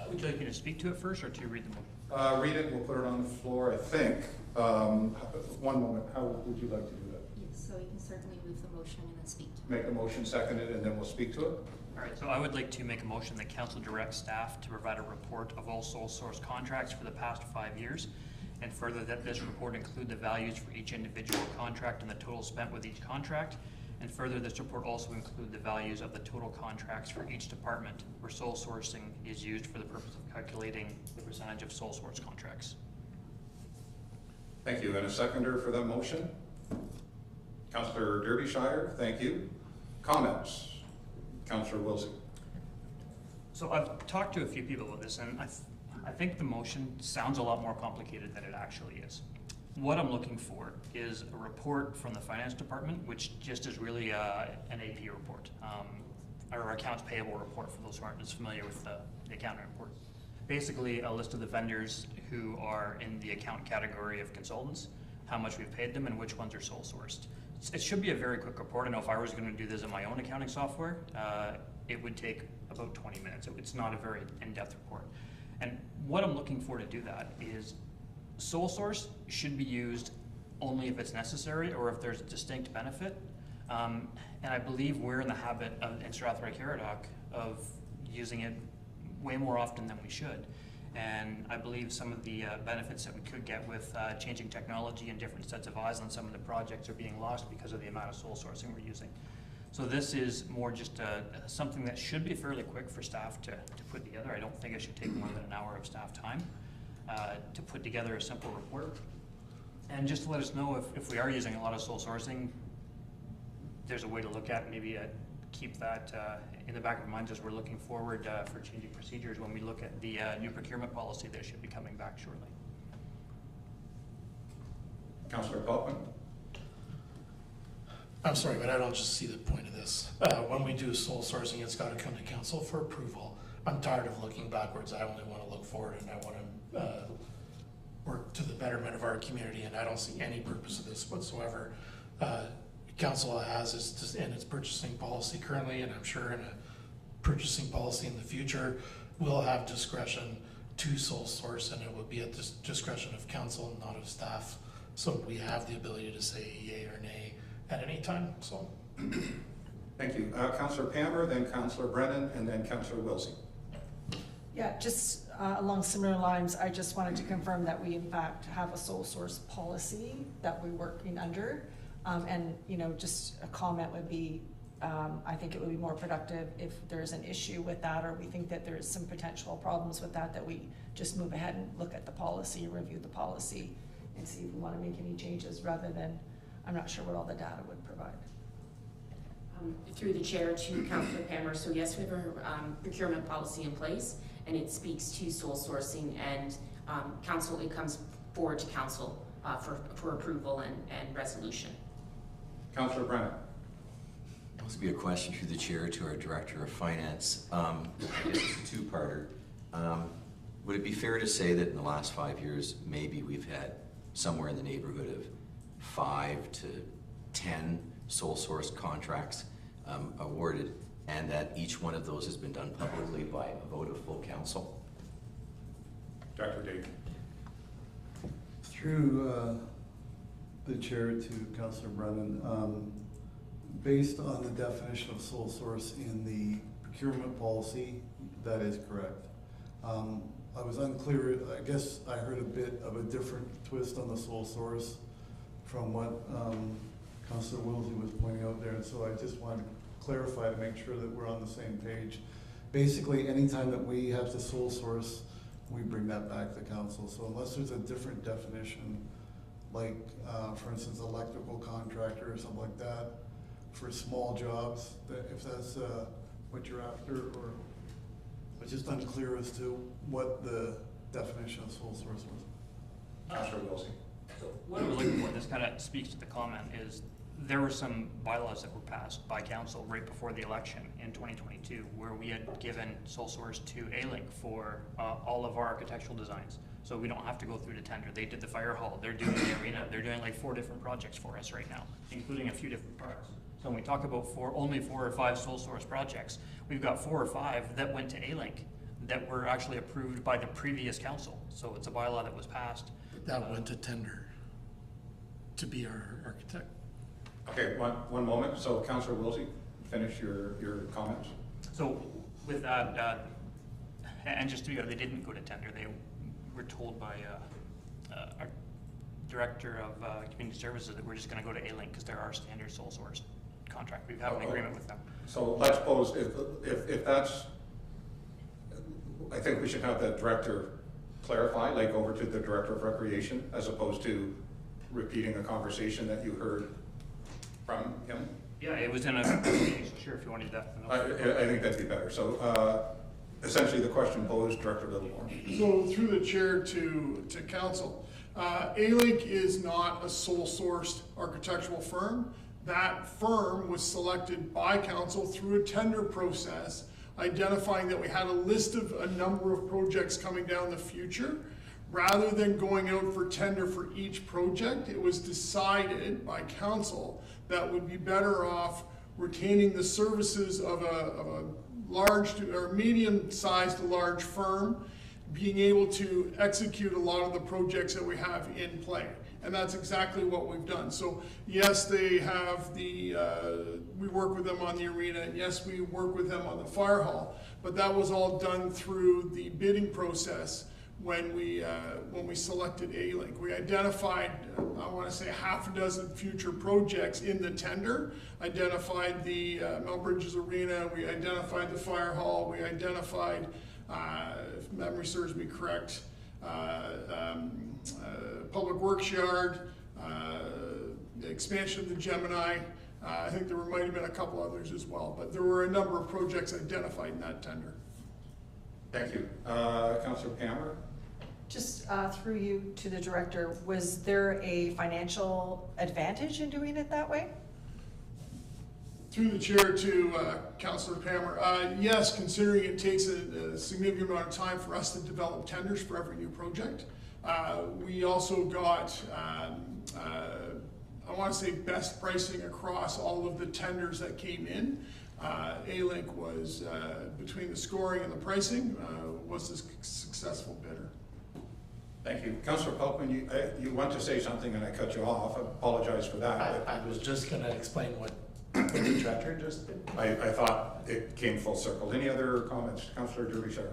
Would you like me to speak to it first or to read the motion? Read it, we'll put it on the floor, I think. One moment, how would you like to do that? Yes, so you can certainly move the motion and then speak to it. Make the motion, second it, and then we'll speak to it. All right, so I would like to make a motion that council directs staff to provide a report of all sole source contracts for the past 5 years, and further that this report include the values for each individual contract and the total spent with each contract, and further this report also include the values of the total contracts for each department where sole sourcing is used for the purpose of calculating the percentage of sole source contracts. Thank you, and a seconder for that motion? Councillor Derbyshire, thank you. Comments? Councillor Wilson. So I've talked to a few people about this, and I think the motion sounds a lot more complicated than it actually is. What I'm looking for is a report from the finance department, which just is really an AP report, or accounts payable report for those who aren't as familiar with the accounting report. Basically, a list of the vendors who are in the account category of consultants, how much we've paid them, and which ones are sole sourced. It should be a very quick report. I know if I was going to do this in my own accounting software, it would take about 20 minutes. It's not a very in-depth report. And what I'm looking for to do that is sole source should be used only if it's necessary or if there's a distinct benefit. And I believe we're in the habit of, in Strathroy-Caradoc of using it way more often than we should. And I believe some of the benefits that we could get with changing technology and different sets of eyes on some of the projects are being lost because of the amount of sole sourcing we're using. So this is more just something that should be fairly quick for staff to put together. I don't think it should take more than an hour of staff time to put together a simple report. And just to let us know if we are using a lot of sole sourcing, there's a way to look at maybe keep that in the back of our minds as we're looking forward for changing procedures when we look at the new procurement policy that should be coming back shortly. Councillor Peltman. I'm sorry, but I don't just see the point of this. When we do sole sourcing, it's got to come to council for approval. I'm tired of looking backwards. I only want to look forward, and I want to work to the betterment of our community, and I don't see any purpose of this whatsoever. Council has in its purchasing policy currently, and I'm sure in a purchasing policy in the future, will have discretion to sole source, and it would be at the discretion of council and not of staff. So we have the ability to say yay or nay at any time. So, Thank you. Councillor Pamber, then Councillor Brennan, and then Councillor Wilson. Yeah, just along similar lines, I just wanted to confirm that we in fact have a sole source policy that we're working under. And, you know, just a comment would be, I think it would be more productive if there's an issue with that, or we think that there's some potential problems with that we just move ahead and look at the policy, review the policy, and see if we want to make any changes, rather than, I'm not sure what all the data would provide. Through the chair to Councillor Pammer, so yes, we have a procurement policy in place, and it speaks to sole sourcing, and council, it comes forward to council for approval and resolution. Councillor Brennan. This would be a question through the chair to our Director of Finance. I guess it's a two-parter. Would it be fair to say that in the last 5 years, maybe we've had somewhere in the neighborhood of 5 to 10 sole source contracts awarded, and that each one of those has been done publicly by a vote of full council? Dr. Dayton. Through the chair to Councillor Brennan, based on the definition of sole source in the procurement policy, that is correct. I was unclear, I guess I heard a bit of a different twist on the sole source from what Councillor Wilsey was pointing out there, and so I just wanted to clarify to make sure that we're on the same page. Basically, anytime that we have to sole source, we bring that back to council. So unless there's a different definition, like for instance, electrical contractor or something like that, for small jobs, if that's what you're after, or it's just unclear as to what the definition of sole source was. Councillor Wilson. what I was looking for, this kind of speaks to the comment, is there were some bylaws that were passed by council right before the election in 2022, where we had given sole source to A-Link for all of our architectural designs. So we don't have to go through the tender. They did the fire hall, they're doing the arena, they're doing like 4 different projects for us right now, including a few different parks. So when we talk about only 4 or 5 sole source projects, we've got 4 or 5 that went to A-Link that were actually approved by the previous council. So it's a bylaw that was passed. That went to tender to be our architect. Okay, one moment. So Councillor Wilsey, finish your comments. So with that, and just to be clear, they didn't go to tender. They were told by our director of community services that we're just going to go to A-Link because they're our standard sole source contract. We have an agreement with them. So let's suppose if that's, I think we should have the director clarify, like over to the director of recreation, as opposed to repeating a conversation that you heard from him. Yeah, it was in a meeting, so sure, if you wanted that. I think that'd be better. So essentially the question posed, Director Littlemore. So through the chair to council, A-Link is not a sole sourced architectural firm. That firm was selected by council through a tender process, identifying that we had a list of a number of projects coming down the future. Rather than going out for tender for each project, it was decided by council that would be better off retaining the services of a large or medium-sized to large firm, being able to execute a lot of the projects that we have in play. And that's exactly what we've done. So yes, they have we work with them on the arena, and yes, we work with them on the fire hall, but that was all done through the bidding process when we selected A-Link. We identified, I want to say, 6 future projects in the tender, identified the Mel Bridges Arena, we identified the fire hall, we identified, if memory serves me correct, Public Works Yard, the expansion of the Gemini. I think there might have been a couple others as well, but there were a number of projects identified in that tender. Thank you. Councillor Pammer? Just through you to the director, was there a financial advantage in doing it that way? Through the chair to Councillor Pammer, yes, considering it takes a significant amount of time for us to develop tenders for every new project. We also got, I want to say, best pricing across all of the tenders that came in. A-Link was, between the scoring and the pricing, was the successful bidder. Thank you. Councillor Pelkman, you want to say something and I cut you off. I apologize for that. I was just going to explain what the director just did. I thought it came full circle. Any other comments? Councillor Derbyshire.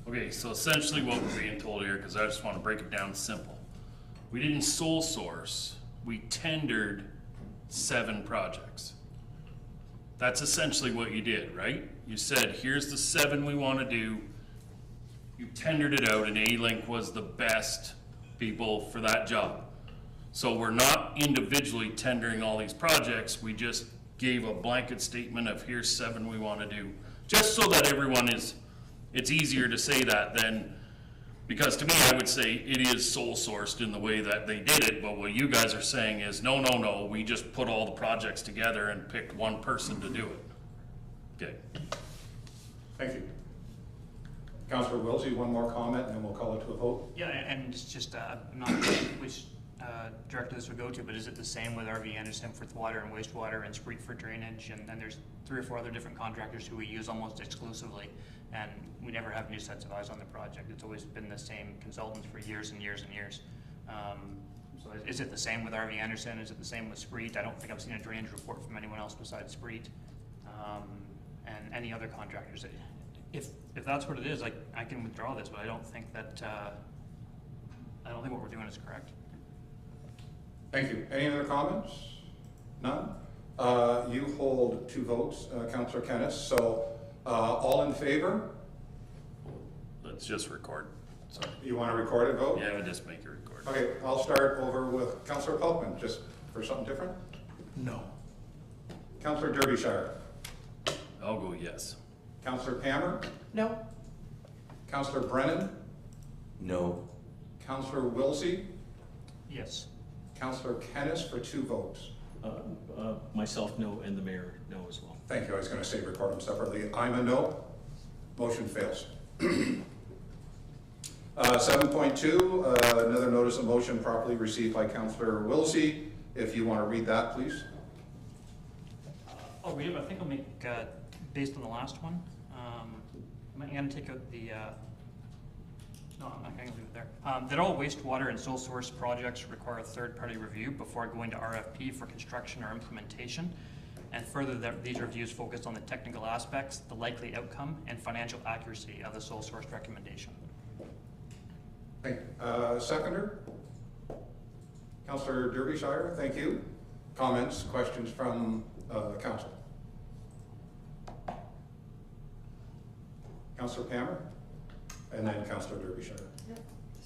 Okay, so essentially what we're being told here, because I just want to break it down simple. We didn't sole source, we tendered 7 projects. That's essentially what you did, right? You said, here's the 7 we want to do. You tendered it out, and A-Link was the best people for that job. So we're not individually tendering all these projects, we just gave a blanket statement of here's 7 we want to do. Just so that everyone it's easier to say that than, because to me I would say it is sole sourced in the way that they did it, but what you guys are saying is no, we just put all the projects together and picked one person to do it. Okay. Thank you. Councillor Wilsey, one more comment and then we'll call it to a vote. Yeah, and it's just, I'm not sure which director this would go to, but is it the same with RV Anderson for water and wastewater and Spreet for drainage? And then there's 3 or 4 other different contractors who we use almost exclusively, and we never have new sets of eyes on the project. It's always been the same consultants for years and years and years. So is it the same with RV Anderson? Is it the same with Spreet? I don't think I've seen a drainage report from anyone else besides Spreet, and any other contractors. If that's what it is, I can withdraw this, but I don't think that I don't think what we're doing is correct. Thank you. Any other comments? None? You hold 2 votes, Councillor Kennis. So all in favor? Let's just record. Sorry. You want to record it vote? Yeah, we'll just make it record. Okay, I'll start over with Councillor Pelkman, just for something different. No. Councillor Derbyshire. I'll go yes. Councillor Pammer. No. Councillor Brennan. No. Councillor Wilsey. Yes. Councillor Kennis for 2 votes. Myself, no, and the mayor, no as well. Thank you. I was going to say record them separately. I'm a no. Motion fails. 7.2, another notice of motion properly received by Councillor Wilsey. If you want to read that, please. I'll read it, but I think I'll make, based on the last one, I'm going to take out the, no, I'm not going to leave it there. That all wastewater and sole source projects require a third-party review before going to RFP for construction or implementation. And further, that these reviews focus on the technical aspects, the likely outcome, and financial accuracy of the sole source recommendation. Thank you. Seconder? Councillor Derbyshire, thank you. Comments, questions from council? Councillor Palmer? And then Councillor Derbyshire. Yep.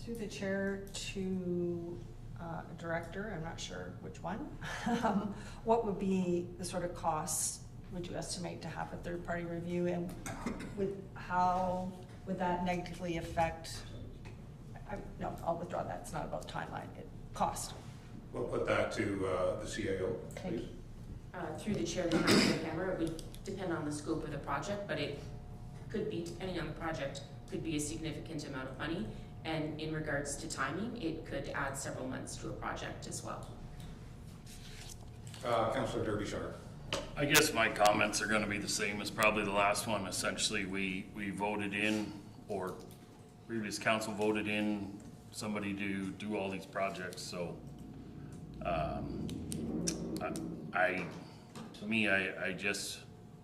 Through the chair to director, I'm not sure which one. What would be the sort of costs would you estimate to have a third-party review, and how would that negatively affect? No, I'll withdraw that. It's not about timeline. Cost. We'll put that to the CAO, please. Through the chair to Councillor Palmer, it would depend on the scope of the project, but it could be, depending on the project, could be a significant amount of money. And in regards to timing, it could add several months to a project as well. Councillor Derbyshire. I guess my comments are gonna be the same as probably the last one. Essentially, we voted in, or previous council voted in somebody to do all these projects, so to me, I just,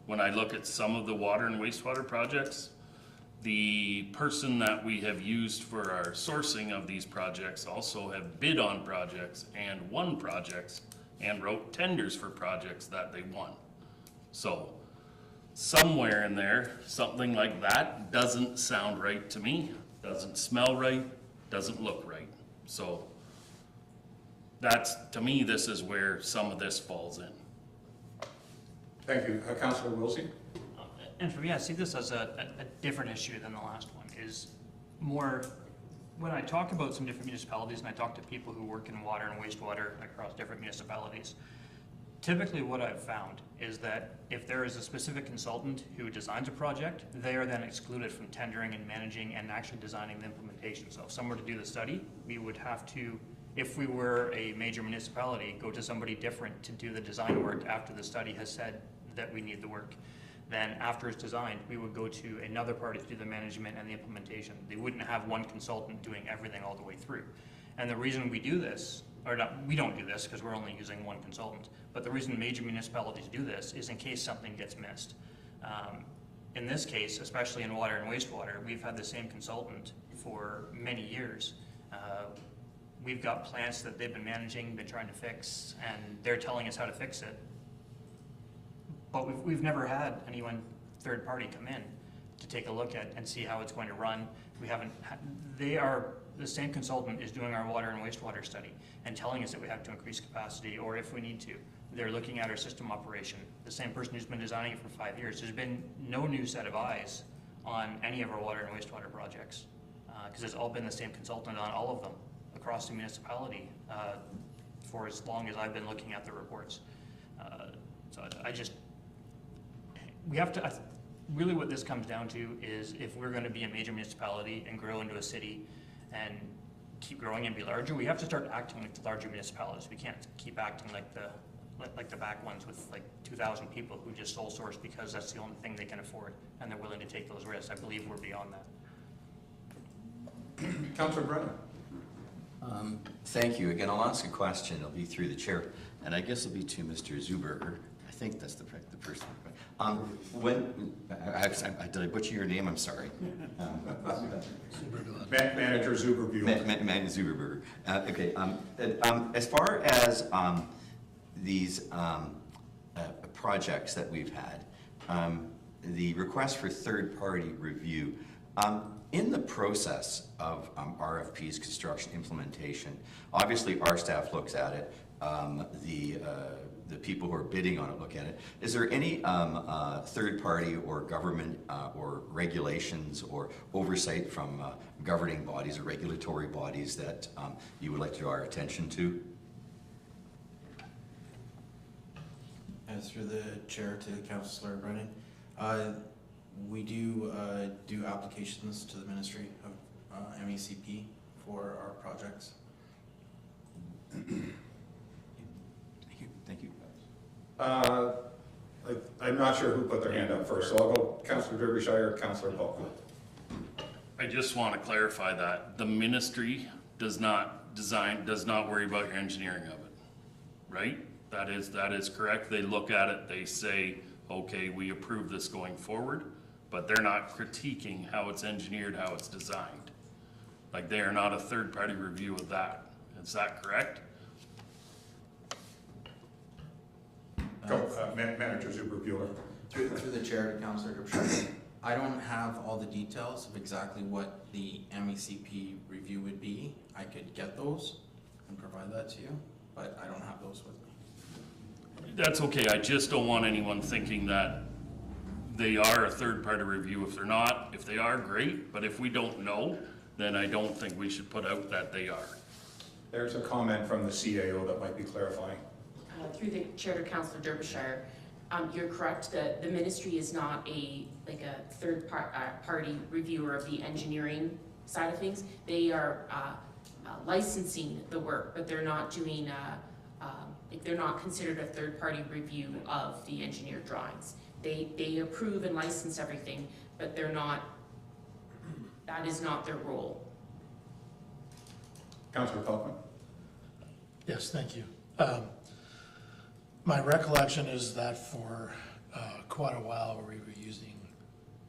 when I look at some of the water and wastewater projects, the person that we have used for our sourcing of these projects also have bid on projects and won projects and wrote tenders for projects that they won. So somewhere in there, something like that doesn't sound right to me, doesn't smell right, doesn't look right. So that's, to me, this is where some of this falls in. Thank you. Councillor Wilsey? And for me, I see this as a different issue than the last one. Is more, when I talk about some different municipalities and I talk to people who work in water and wastewater across different municipalities, typically what I've found is that if there is a specific consultant who designs a project, they are then excluded from tendering and managing and actually designing the implementation. So if someone were to do the study, we would have to, if we were a major municipality, go to somebody different to do the design work after the study has said that we need the work. Then after it's designed, we would go to another party to do the management and the implementation. They wouldn't have one consultant doing everything all the way through. And the reason we do this, or not, we don't do this because we're only using one consultant, but the reason major municipalities do this is in case something gets missed. In this case, especially in water and wastewater, we've had the same consultant for many years. We've got plants that they've been managing, been trying to fix, and they're telling us how to fix it. But we've never had anyone third party come in to take a look at and see how it's going to run. We haven't, the same consultant is doing our water and wastewater study and telling us that we have to increase capacity, or if we need to. They're looking at our system operation. The same person who's been designing it for 5 years. There's been no new set of eyes on any of our water and wastewater projects because it's all been the same consultant on all of them across the municipality for as long as I've been looking at the reports. So I just, we have to, really what this comes down to is if we're going to be a major municipality and grow into a city and keep growing and be larger, we have to start acting like the larger municipalities. We can't keep acting like the back ones with like 2,000 people who just sole source because that's the only thing they can afford and they're willing to take those risks. I believe we're beyond that. Councillor Brennan. Thank you. Again, I'll ask a question. It'll be through the chair, and I guess it'll be to Mr. Zuberger. I think that's the person. Did I butcher your name? I'm sorry. Manager Zuberbuehler. Manager Zuberberger. Okay. As far as these projects that we've had, the request for third-party review, In the process of RFPs, construction implementation, obviously our staff looks at it, the people who are bidding on it look at it. Is there any third party or government or regulations or oversight from governing bodies or regulatory bodies that you would like to draw our attention to? As through the chair to Councillor Brennan, we do applications to the Ministry of MECP for our projects. Thank you. I'm not sure who put their hand up first, so I'll go Councillor Derbyshire, Councillor Polk. I just want to clarify that the ministry does not worry about your engineering of it, right? That is correct. They look at it, they say, okay, we approve this going forward, but they're not critiquing how it's engineered, how it's designed. Like, they are not a third-party review of that. Is that correct? Manager Zuber Bueller. Through the chair to Councillor Derbyshire, I don't have all the details of exactly what the MECP review would be. I could get those and provide that to you, but I don't have those with me. That's okay. I just don't want anyone thinking that they are a third-party review. If they're not, if they are, great. But if we don't know, then I don't think we should put out that they are. There's a comment from the CAO that might be clarifying. Through the chair to Councillor Derbyshire, you're correct that the ministry is not a third party reviewer of the engineering side of things. They are licensing the work, but they're not doing they're not considered a third party review of the engineered drawings. They approve and license everything, but they're not. That is not their role. Councillor Pelkman. Yes, thank you. My recollection is that for quite a while we were using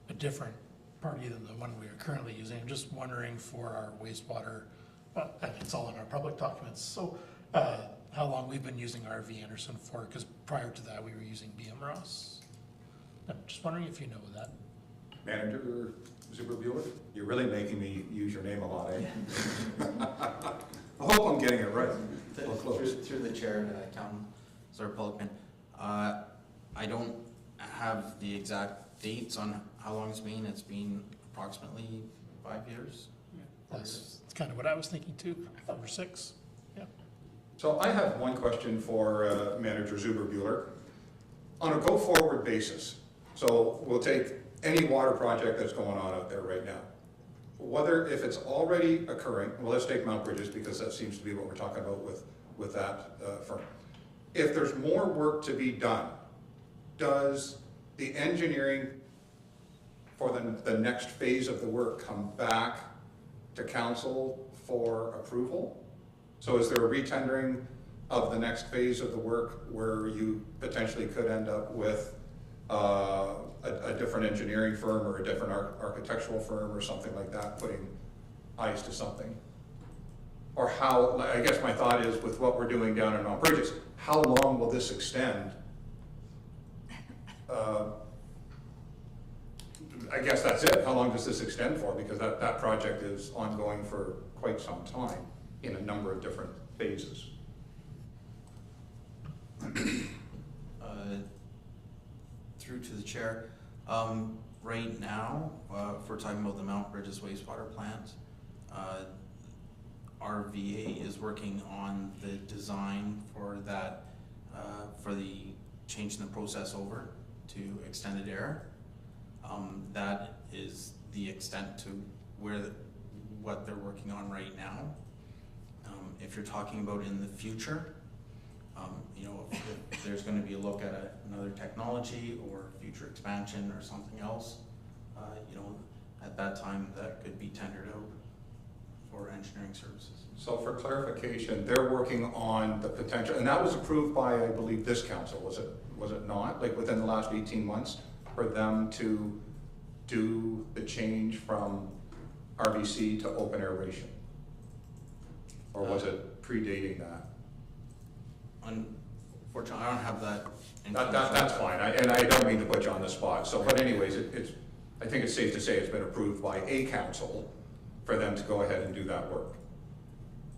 a different party than the one we are currently using. I'm just wondering for our wastewater, and it's all in our public documents, so how long we've been using RV Anderson for, because prior to that we were using BM Ross. I'm just wondering if you know that. Manager Zuber Bueller, you're really making me use your name a lot, eh? I hope I'm getting it right. Through the chair to Councillor Pelkman, I don't have the exact dates on how long it's been. It's been approximately 5 years. That's kind of what I was thinking too, 5 or 6. Yeah. So I have one question for Manager Zuber Bueller. On a go-forward basis, so we'll take any water project that's going on out there right now, whether if it's already occurring, well, let's take Mount Bridges because that seems to be what we're talking about with that firm. If there's more work to be done, does the engineering for the next phase of the work come back to council for approval? So is there a retendering of the next phase of the work where you potentially could end up with a different engineering firm or a different architectural firm or something like that putting eyes to something? Or how, I guess my thought is with what we're doing down in Mount Bridges, how long will this extend? I guess that's it. How long does this extend for? Because that project is ongoing for quite some time in a number of different phases. Through to the chair, right now, if we're talking about the Mount Bridges wastewater plant, our VA is working on the design for that, for the changing the process over to extended air. That is the extent to what they're working on right now. If you're talking about in the future, you know, if there's going to be a look at another technology or future expansion or something else, you know, at that time that could be tendered out for engineering services. So for clarification, they're working on the potential, and that was approved by, I believe, this council, was it not? Like within the last 18 months for them to do the change from RBC to open aeration? Or was it predating that? Unfortunately, I don't have that. That's fine, and I don't mean to put you on the spot. So, but anyways, I think it's safe to say it's been approved by a council for them to go ahead and do that work.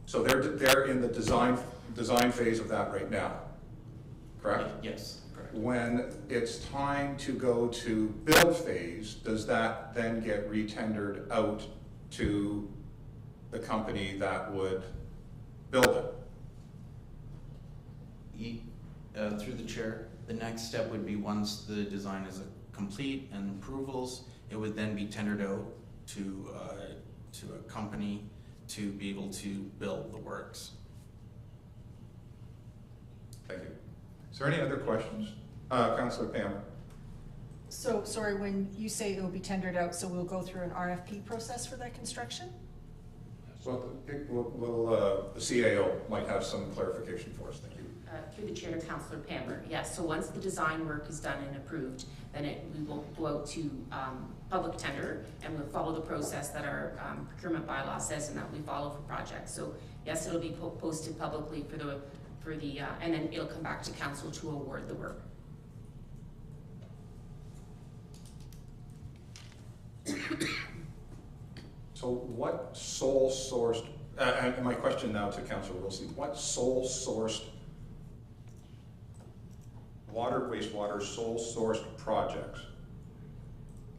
So they're in the design phase of that right now, correct? Yes, correct. When it's time to go to build phase, does that then get re-tendered out to the company that would build it? Through the chair, the next step would be once the design is complete and approvals, it would then be tendered out to a company to be able to build the works. Thank you. Is there any other questions? Councillor Pammer. So, sorry, when you say it will be tendered out, so we'll go through an RFP process for that construction? Well, the CAO might have some clarification for us. Thank you. Through the chair to Councillor Pammer, yes, so once the design work is done and approved, then we will go out to public tender, and we'll follow the process that our procurement bylaw says and that we follow for projects. So yes, it'll be posted publicly and then it'll come back to council to award the work. So what sole sourced, and my question now to Councillor Wilson, what sole sourced wastewater sole sourced projects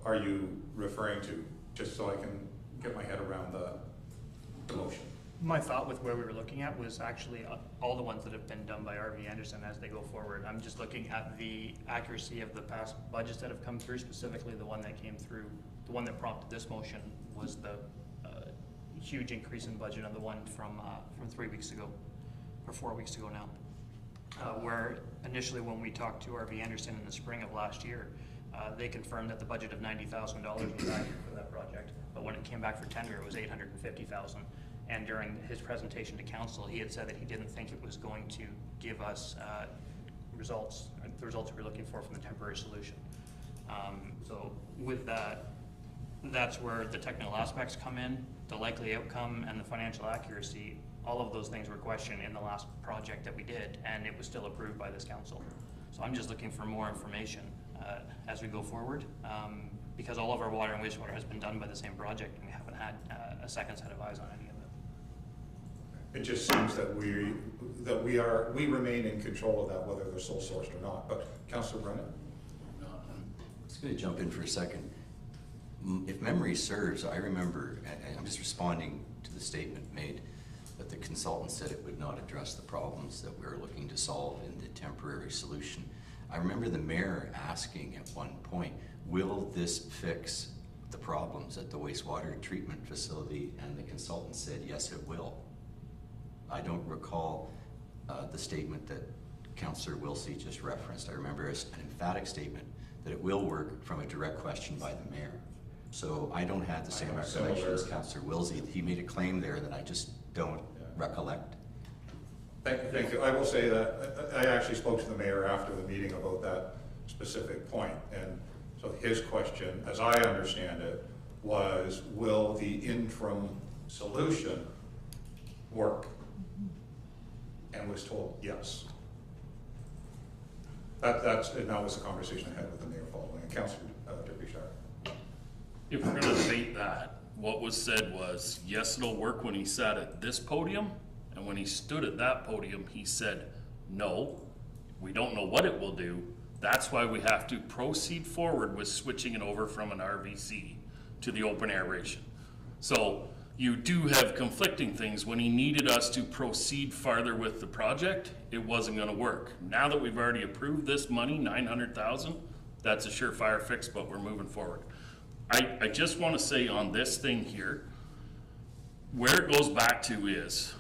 are you referring to, just so I can get my head around the motion? My thought with where we were looking at was actually all the ones that have been done by RV Anderson as they go forward. I'm just looking at the accuracy of the past budgets that have come through, specifically the one that came through, the one that prompted this motion was the huge increase in budget on the one from 3 weeks ago, or 4 weeks ago now. Where initially when we talked to RV Anderson in the spring of last year, they confirmed that the budget of $90,000 was accurate for that project, but when it came back for tender, it was $850,000. And during his presentation to council, he had said that he didn't think it was going to give us the results we were looking for from the temporary solution. So with that, that's where the technical aspects come in, the likely outcome and the financial accuracy. All of those things were questioned in the last project that we did, and it was still approved by this council. So I'm just looking for more information as we go forward, because all of our water and wastewater has been done by the same project, and we haven't had a second set of eyes on any of it. It just seems that we remain in control of that, whether they're sole sourced or not. But Councillor Brennan? I'm just going to jump in for a second. If memory serves, I remember, and I'm just responding to the statement made, that the consultant said it would not address the problems that we were looking to solve in the temporary solution. I remember the mayor asking at one point, will this fix the problems at the wastewater treatment facility? And the consultant said, yes, it will. I don't recall the statement that Councillor Wilsey just referenced. I remember an emphatic statement that it will work from a direct question by the mayor. So I don't have the same recollection as Councillor Wilsey. He made a claim there that I just don't recollect. Thank you. I will say that I actually spoke to the mayor after the meeting about that specific point. And so his question, as I understand it, was, will the interim solution work? And was told yes. And that was the conversation I had with the mayor following. And Councillor Deputy Shire. If we're gonna debate that, what was said was, yes, it'll work when he sat at this podium, and when he stood at that podium, he said, no, we don't know what it will do. That's why we have to proceed forward with switching it over from an RVC to the open aeration. So you do have conflicting things. When he needed us to proceed farther with the project, it wasn't gonna work. Now that we've already approved this money, $900,000, that's a surefire fix, but we're moving forward. I just want to say on this thing here, where it goes back to is,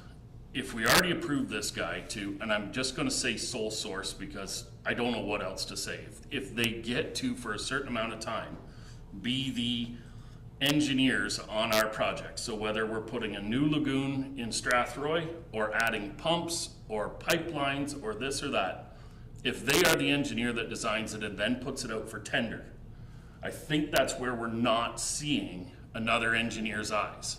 if we already approved this guy to, and I'm just going to say sole source because I don't know what else to say. If they get to, for a certain amount of time, be the engineers on our project, so whether we're putting a new lagoon in Strathroy or adding pumps or pipelines or this or that, if they are the engineer that designs it and then puts it out for tender, I think that's where we're not seeing another engineer's eyes.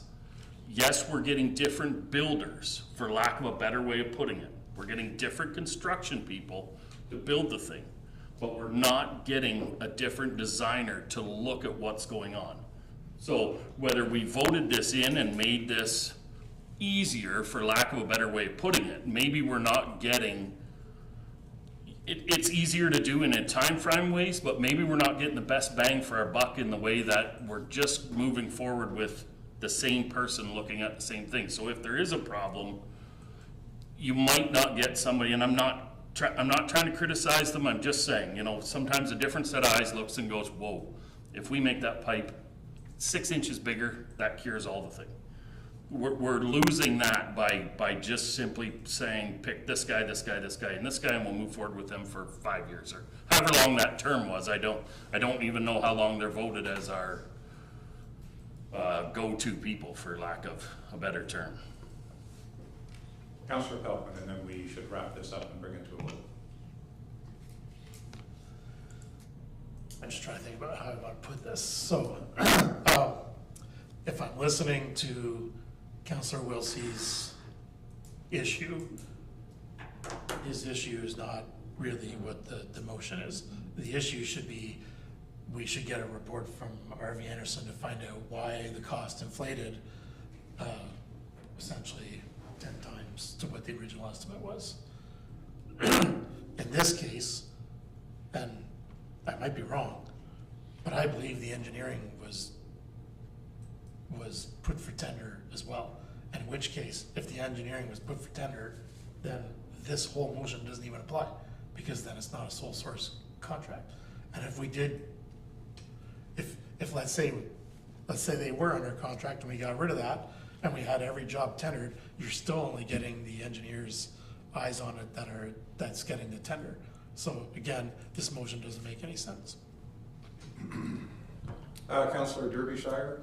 Yes, we're getting different builders, for lack of a better way of putting it. We're getting different construction people to build the thing. but we're not getting a different designer to look at what's going on. So whether we voted this in and made this easier, for lack of a better way of putting it, maybe we're not getting, it's easier to do in a time frame ways, but maybe we're not getting the best bang for our buck in the way that we're just moving forward with the same person looking at the same thing. So if there is a problem, you might not get somebody, and I'm not trying to criticize them, I'm just saying, you know, sometimes a different set of eyes looks and goes, whoa, if we make that pipe 6 inches bigger, that cures all the thing. We're losing that by just simply saying, pick this guy, this guy, this guy, and this guy, and we'll move forward with them for 5 years, or however long that term was. I don't even know how long they're voted as our go-to people, for lack of a better term. Councillor Peltman, and then we should wrap this up and bring it to a vote. I'm just trying to think about how I want to put this. So, if I'm listening to Councillor Wilsey's issue, his issue is not really what the motion is. The issue should be, we should get a report from R.V. Anderson to find out why the cost inflated essentially 10 times to what the original estimate was. In this case, and I might be wrong, but I believe the engineering was put for tender as well. In which case, if the engineering was put for tender, then this whole motion doesn't even apply, because then it's not a sole source contract. And if we did, if let's say they were under contract and we got rid of that and we had every job tendered, you're still only getting the engineer's eyes on it that's getting the tender. So again, this motion doesn't make any sense. Councillor Derbyshire?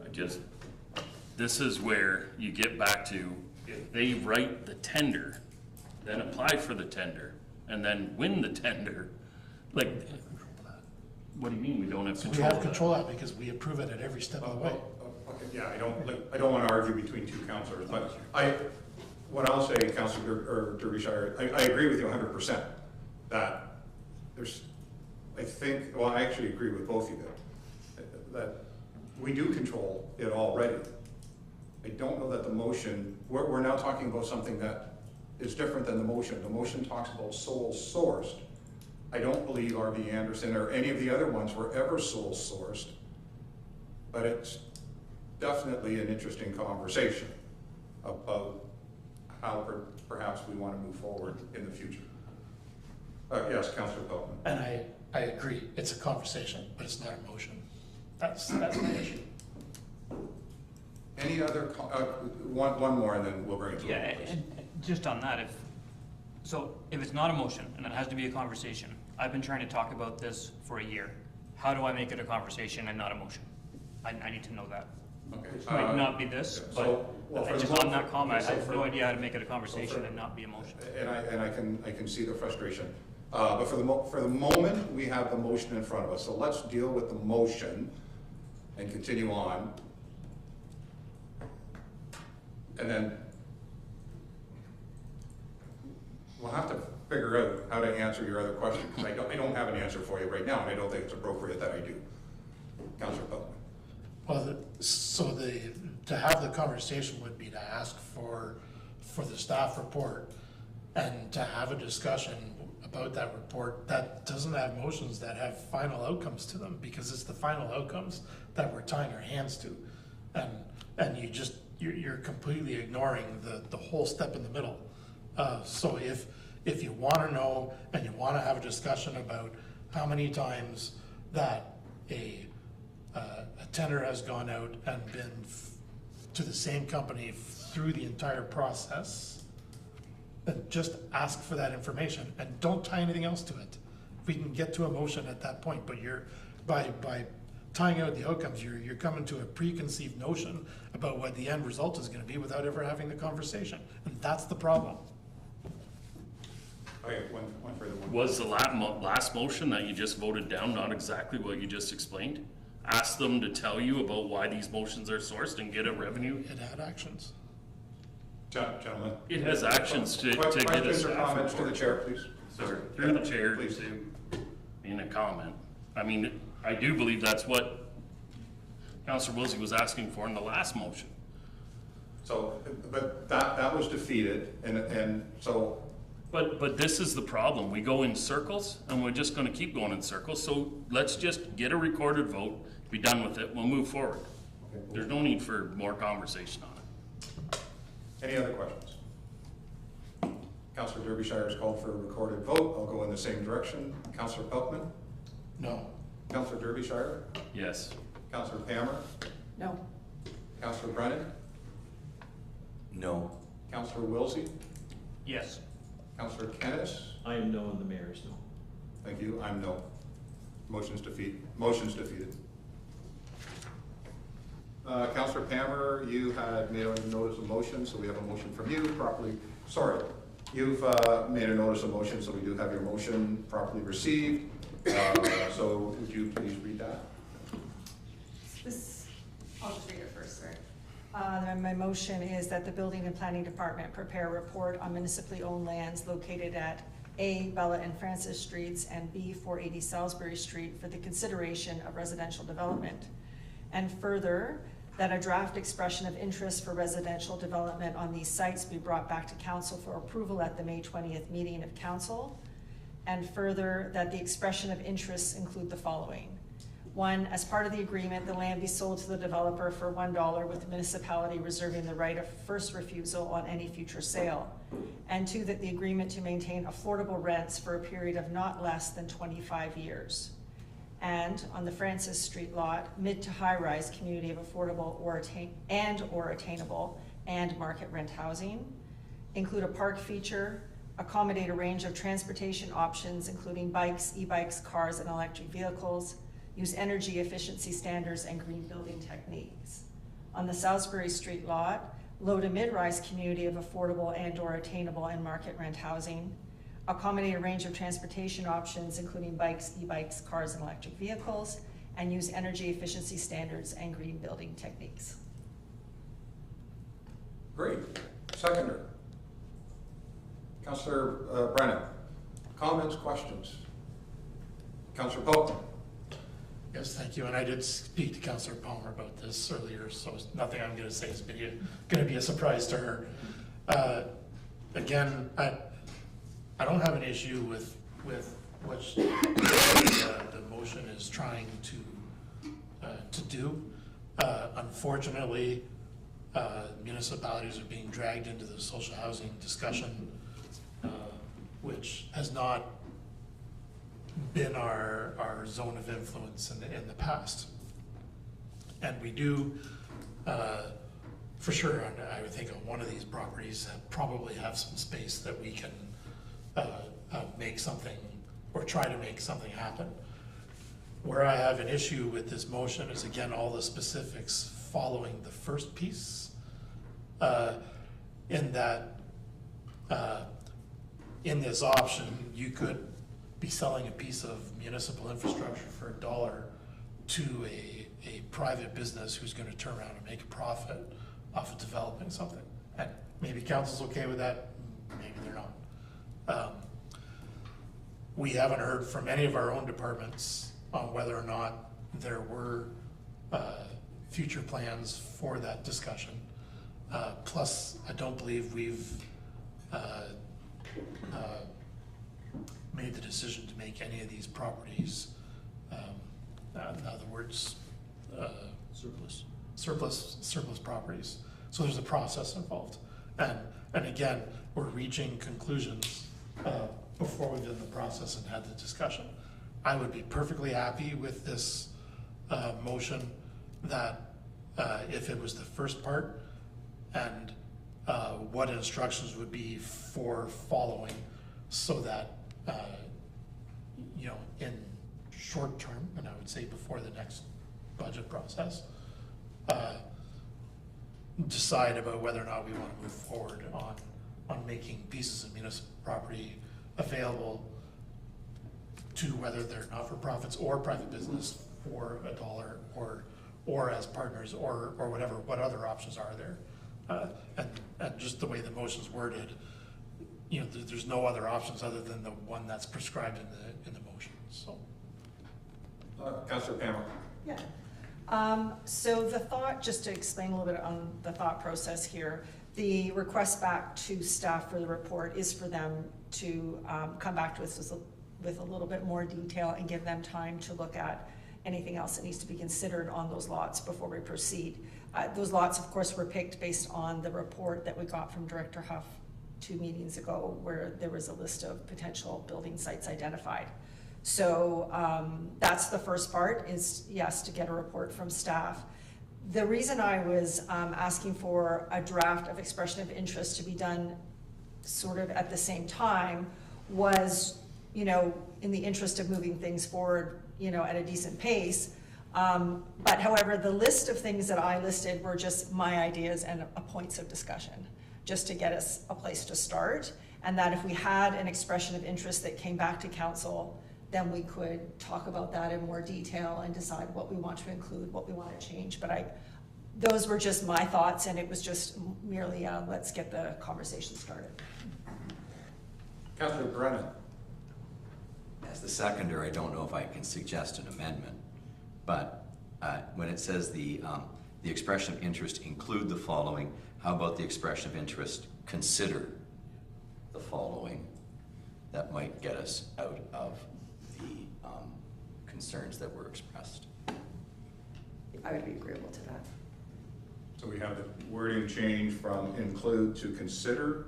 This is where you get back to, if they write the tender, then apply for the tender, and then win the tender, like, what do you mean we don't have So control we of have that? control of that because we approve it at every step of the way. Okay, yeah, I don't want to argue between two councillors, but what I'll say, Councillor Derbyshire, I agree with you 100% that there's, I actually agree with both of you that we do control it already. I don't know that the motion, we're now talking about something that is different than the motion. The motion talks about sole sourced. I don't believe R.V. Anderson or any of the other ones were ever sole sourced, but it's definitely an interesting conversation about how perhaps we want to move forward in the future. Yes, Councillor Peltman. And I agree, it's a conversation, but it's not a motion. That's my issue. Any other, one more and then we'll bring it to a Yeah, vote, and just on that, if it's not a motion and it has to be a conversation, I've been trying to talk about this for a year. How do I make it a conversation and not a motion? I need to know that. Okay. It might not be this, yeah, so, well, but for just the on that comment, okay, I so have for- no idea how to make it a conversation and not be a motion. And I can see the frustration. But for the moment, we have the motion in front of us. So let's deal with the motion and continue on. And then we'll have to figure out how to answer your other question, because I don't have an answer for you right now, and I don't think it's appropriate that I do. Councillor Peltman. Well, to have the conversation would be to ask for the staff report and to have a discussion about that report that doesn't have motions that have final outcomes to them, because it's the final outcomes that we're tying our hands to. And you're completely ignoring the whole step in the middle. So if you want to know and you want to have a discussion about how many times that a tender has gone out and been to the same company through the entire process, then just ask for that information and don't tie anything else to it. We can get to a motion at that point, but by tying out the outcomes, you're coming to a preconceived notion about what the end result is going to be without ever having the conversation, and that's the problem. Okay, one further one. Was the last motion that you just voted down not exactly what you just explained? Ask them to tell you about why these motions are sourced and get a revenue? It had actions. Gentlemen. It has actions to get a Questions or staff comments to the report. chair, please? Sorry, through the chair, Please. to in a comment. I mean, I do believe that's what Councillor Wilsey was asking for in the last motion. So, but that was defeated, and so. But this is the problem. We go in circles, and we're just gonna keep going in circles. So let's just get a recorded vote, be done with it, we'll move forward. Okay. There's no need for more conversation on it. Any other questions? Councillor Derbyshire has called for a recorded vote. I'll go in the same direction. Councillor Pelkman? No. Councillor Derbyshire? Yes. Councillor Pammer? No. Councillor Brennan? No. Councillor Wilsey? Yes. Councillor Kennis? I am no and the mayor is no. Thank you. I'm no. Motion's defeated. Councillor Pammer, you had made a notice of motion, so we have a motion from you properly. Sorry, you've made a notice of motion, so we do have your motion properly received. So would you please read that? I'll just read it first, sorry. My motion is that the Building and Planning Department prepare a report on municipally owned lands located at A, Bella and Francis Streets, and B, 480 Salisbury Street for the consideration of residential development. And further, that a draft expression of interest for residential development on these sites be brought back to council for approval at the May 20th meeting of council. And further, that the expression of interests include the following. 1, as part of the agreement, the land be sold to the developer for $1 with the municipality reserving the right of first refusal on any future sale. And 2, that the agreement to maintain affordable rents for a period of not less than 25 years. And on the Francis Street lot, mid to high-rise community of affordable or attainable and market rent housing. Include a park feature, accommodate a range of transportation options including bikes, e-bikes, cars, and electric vehicles. Use energy efficiency standards and green building techniques. On the Salisbury Street lot, low to mid-rise community of affordable and or attainable and market rent housing. Accommodate a range of transportation options including bikes, e-bikes, cars, and electric vehicles, and use energy efficiency standards and green building techniques. Great. Seconder. Councillor Brennan. Comments, questions? Councillor Pelkman. Yes, thank you. And I did speak to Councillor Palmer about this earlier, so nothing I'm going to say is going to be a surprise to her. Again, I don't have an issue with what the motion is trying to do. Unfortunately, municipalities are being dragged into the social housing discussion, which has not been our zone of influence in the past. And we do, for sure, I would think on one of these properties, probably have some space that we can make something, or try to make something happen. Where I have an issue with this motion is, again, all the specifics following the first piece, in that in this option, you could be selling a piece of municipal infrastructure for $1 to a private business who's going to turn around and make a profit off of developing something. And maybe council's okay with that, maybe they're not. We haven't heard from any of our own departments on whether or not there were future plans for that discussion. Plus, I don't believe we've made the decision to make any of these properties, in other words, surplus properties. So there's a process involved. And again, we're reaching conclusions before we've done the process and had the discussion. I would be perfectly happy with this motion that if it was the first part, and what instructions would be for following, so that in short term, and I would say before the next budget process, decide about whether or not we want to move forward on making pieces of municipal property available to whether they're not-for-profits or private business for $1 or as partners or whatever, what other options are there. And just the way the motion's worded, there's no other options other than the one that's prescribed in the motion. So Councillor Pamela. Yeah. So the thought, just to explain a little bit on the thought process here, the request back to staff for the report is for them to come back to us with a little bit more detail and give them time to look at anything else that needs to be considered on those lots before we proceed. Those lots, of course, were picked based on the report that we got from Director Huff 2 meetings ago, where there was a list of potential building sites identified. So that's the first part, is yes, to get a report from staff. The reason I was asking for a draft of expression of interest to be done sort of at the same time was, you know, in the interest of moving things forward, you know, at a decent pace. But however, the list of things that I listed were just my ideas and points of discussion, just to get us a place to start. And that if we had an expression of interest that came back to council, then we could talk about that in more detail and decide what we want to include, what we want to change. But those were just my thoughts, and it was just merely let's get the conversation started. Councillor Brennan. As the seconder, I don't know if I can suggest an amendment, but when it says the expression of interest include the following, how about the expression of interest consider the following? That might get us out of the concerns that were expressed. I would be agreeable to that. So we have the wording change from include to consider.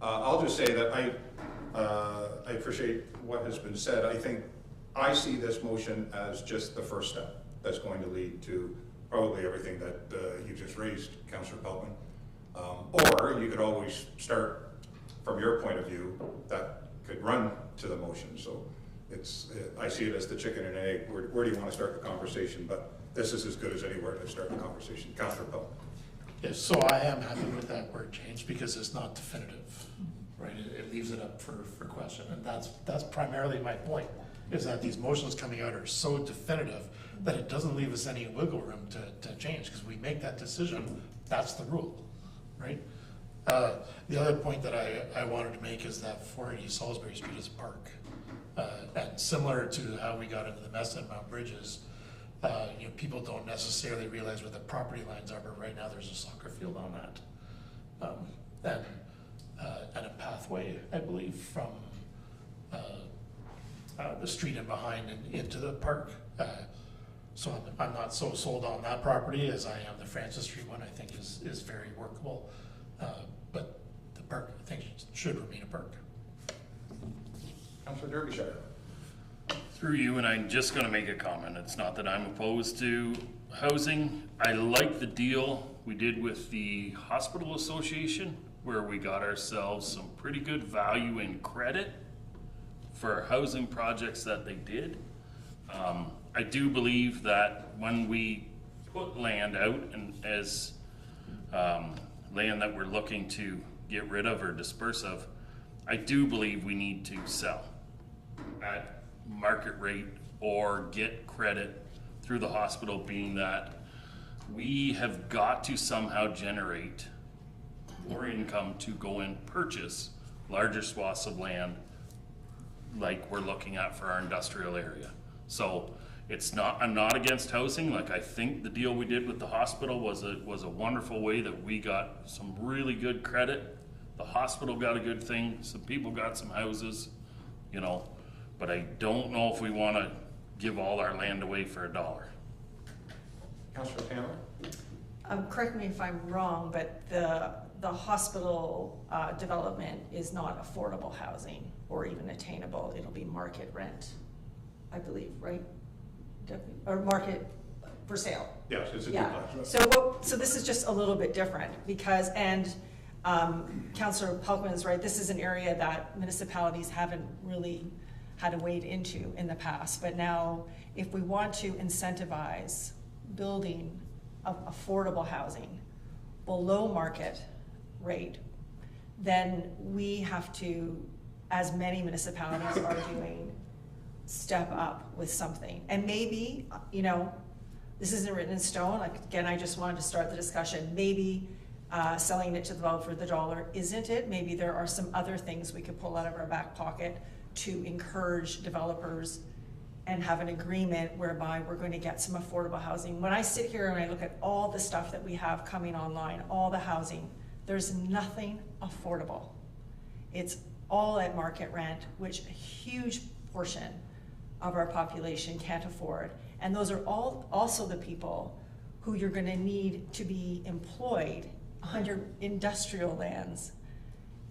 I'll just say that I appreciate what has been said. I think I see this motion as just the first step that's going to lead to probably everything that you just raised, Councillor Peltman. Or you could always start from your point of view that could run to the motion. So I see it as the chicken and egg. Where do you want to start the conversation? But this is as good as anywhere to start the conversation. Councillor Peltman. Yes, so I am happy with that word change because it's not definitive, right? It leaves it up for question, and that's primarily my point, is that these motions coming out are so definitive that it doesn't leave us any wiggle room to change, because we make that decision, that's the rule, right? The other point that I wanted to make is that 480 Salisbury Street is a park. And similar to how we got into the mess at Mount Bridges, you know, people don't necessarily realize where the property lines are, but right now there's a soccer field on that. And a pathway, I believe, from the street and behind and into the park. So I'm not so sold on that property as I am the Francis Street one. I think is very workable. But the park, I think, should remain a park. Councillor Derbyshire. Through you, and I'm just going to make a comment. It's not that I'm opposed to housing. I like the deal we did with the Hospital Association, where we got ourselves some pretty good value and credit for housing projects that they did. I do believe that when we put land out and as land that we're looking to get rid of or disperse of, I do believe we need to sell at market rate or get credit through the hospital, being that we have got to somehow generate more income to go and purchase larger swaths of land like we're looking at for our industrial area. So it's not, I'm not against housing. Like, I think the deal we did with the hospital was a wonderful way that we got some really good credit. The hospital got a good thing, some people got some houses, you know, but I don't know if we want to give all our land away for $1. Councillor Taylor? Correct me if I'm wrong, but the hospital development is not affordable housing or even attainable. It'll be market rent, I believe, right? Or market for sale. Yes, it's a Yeah. duplex. So this is just a little bit different because, and Councillor Peltman is right, this is an area that municipalities haven't really had to wade into in the past. But now, if we want to incentivize building of affordable housing below market rate, then we have to, as many municipalities are doing, step up with something. And maybe, you know, this isn't written in stone. Like, again, I just wanted to start the discussion. Maybe selling it to the developer for the $1 isn't it. Maybe there are some other things we could pull out of our back pocket to encourage developers and have an agreement whereby we're going to get some affordable housing. When I sit here and I look at all the stuff that we have coming online, all the housing, there's nothing affordable. It's all at market rent, which a huge portion of our population can't afford. And those are all also the people who you're going to need to be employed on your industrial lands.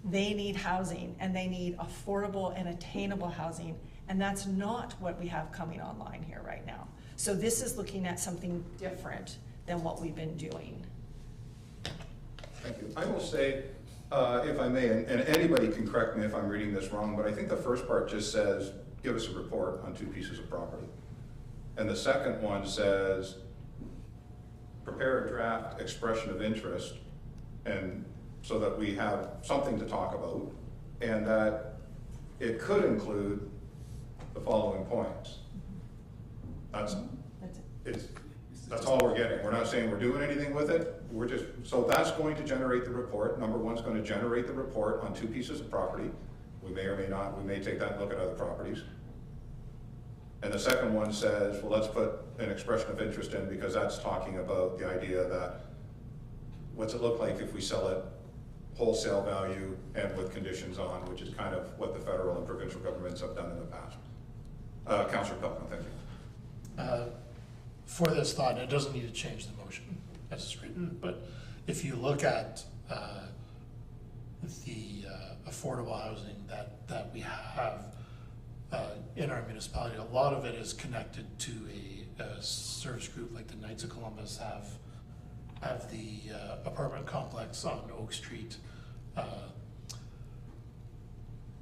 They need housing, and they need affordable and attainable housing, and that's not what we have coming online here right now. So this is looking at something different than what we've been doing. Thank you. I will say, if I may, and anybody can correct me if I'm reading this wrong, but I think the first part just says, give us a report on 2 pieces of property. And the second one says, prepare a draft expression of interest, and so that we have something to talk about, and that it could include the following points. That's all we're getting. We're not saying we're doing anything with it. We're just, so that's going to generate the report. Number 1's going to generate the report on 2 pieces of property. We may or may not, we may take that and look at other properties. And the second one says, well, let's put an expression of interest in, because that's talking about the idea that what's it look like if we sell it wholesale value and with conditions on, which is kind of what the federal and provincial governments have done in the past. Councillor Pelton, thank you. For this thought, it doesn't need to change the motion as it's written, but if you look at the affordable housing that we have in our municipality, a lot of it is connected to a service group like the Knights of Columbus have the apartment complex on Oak Street. I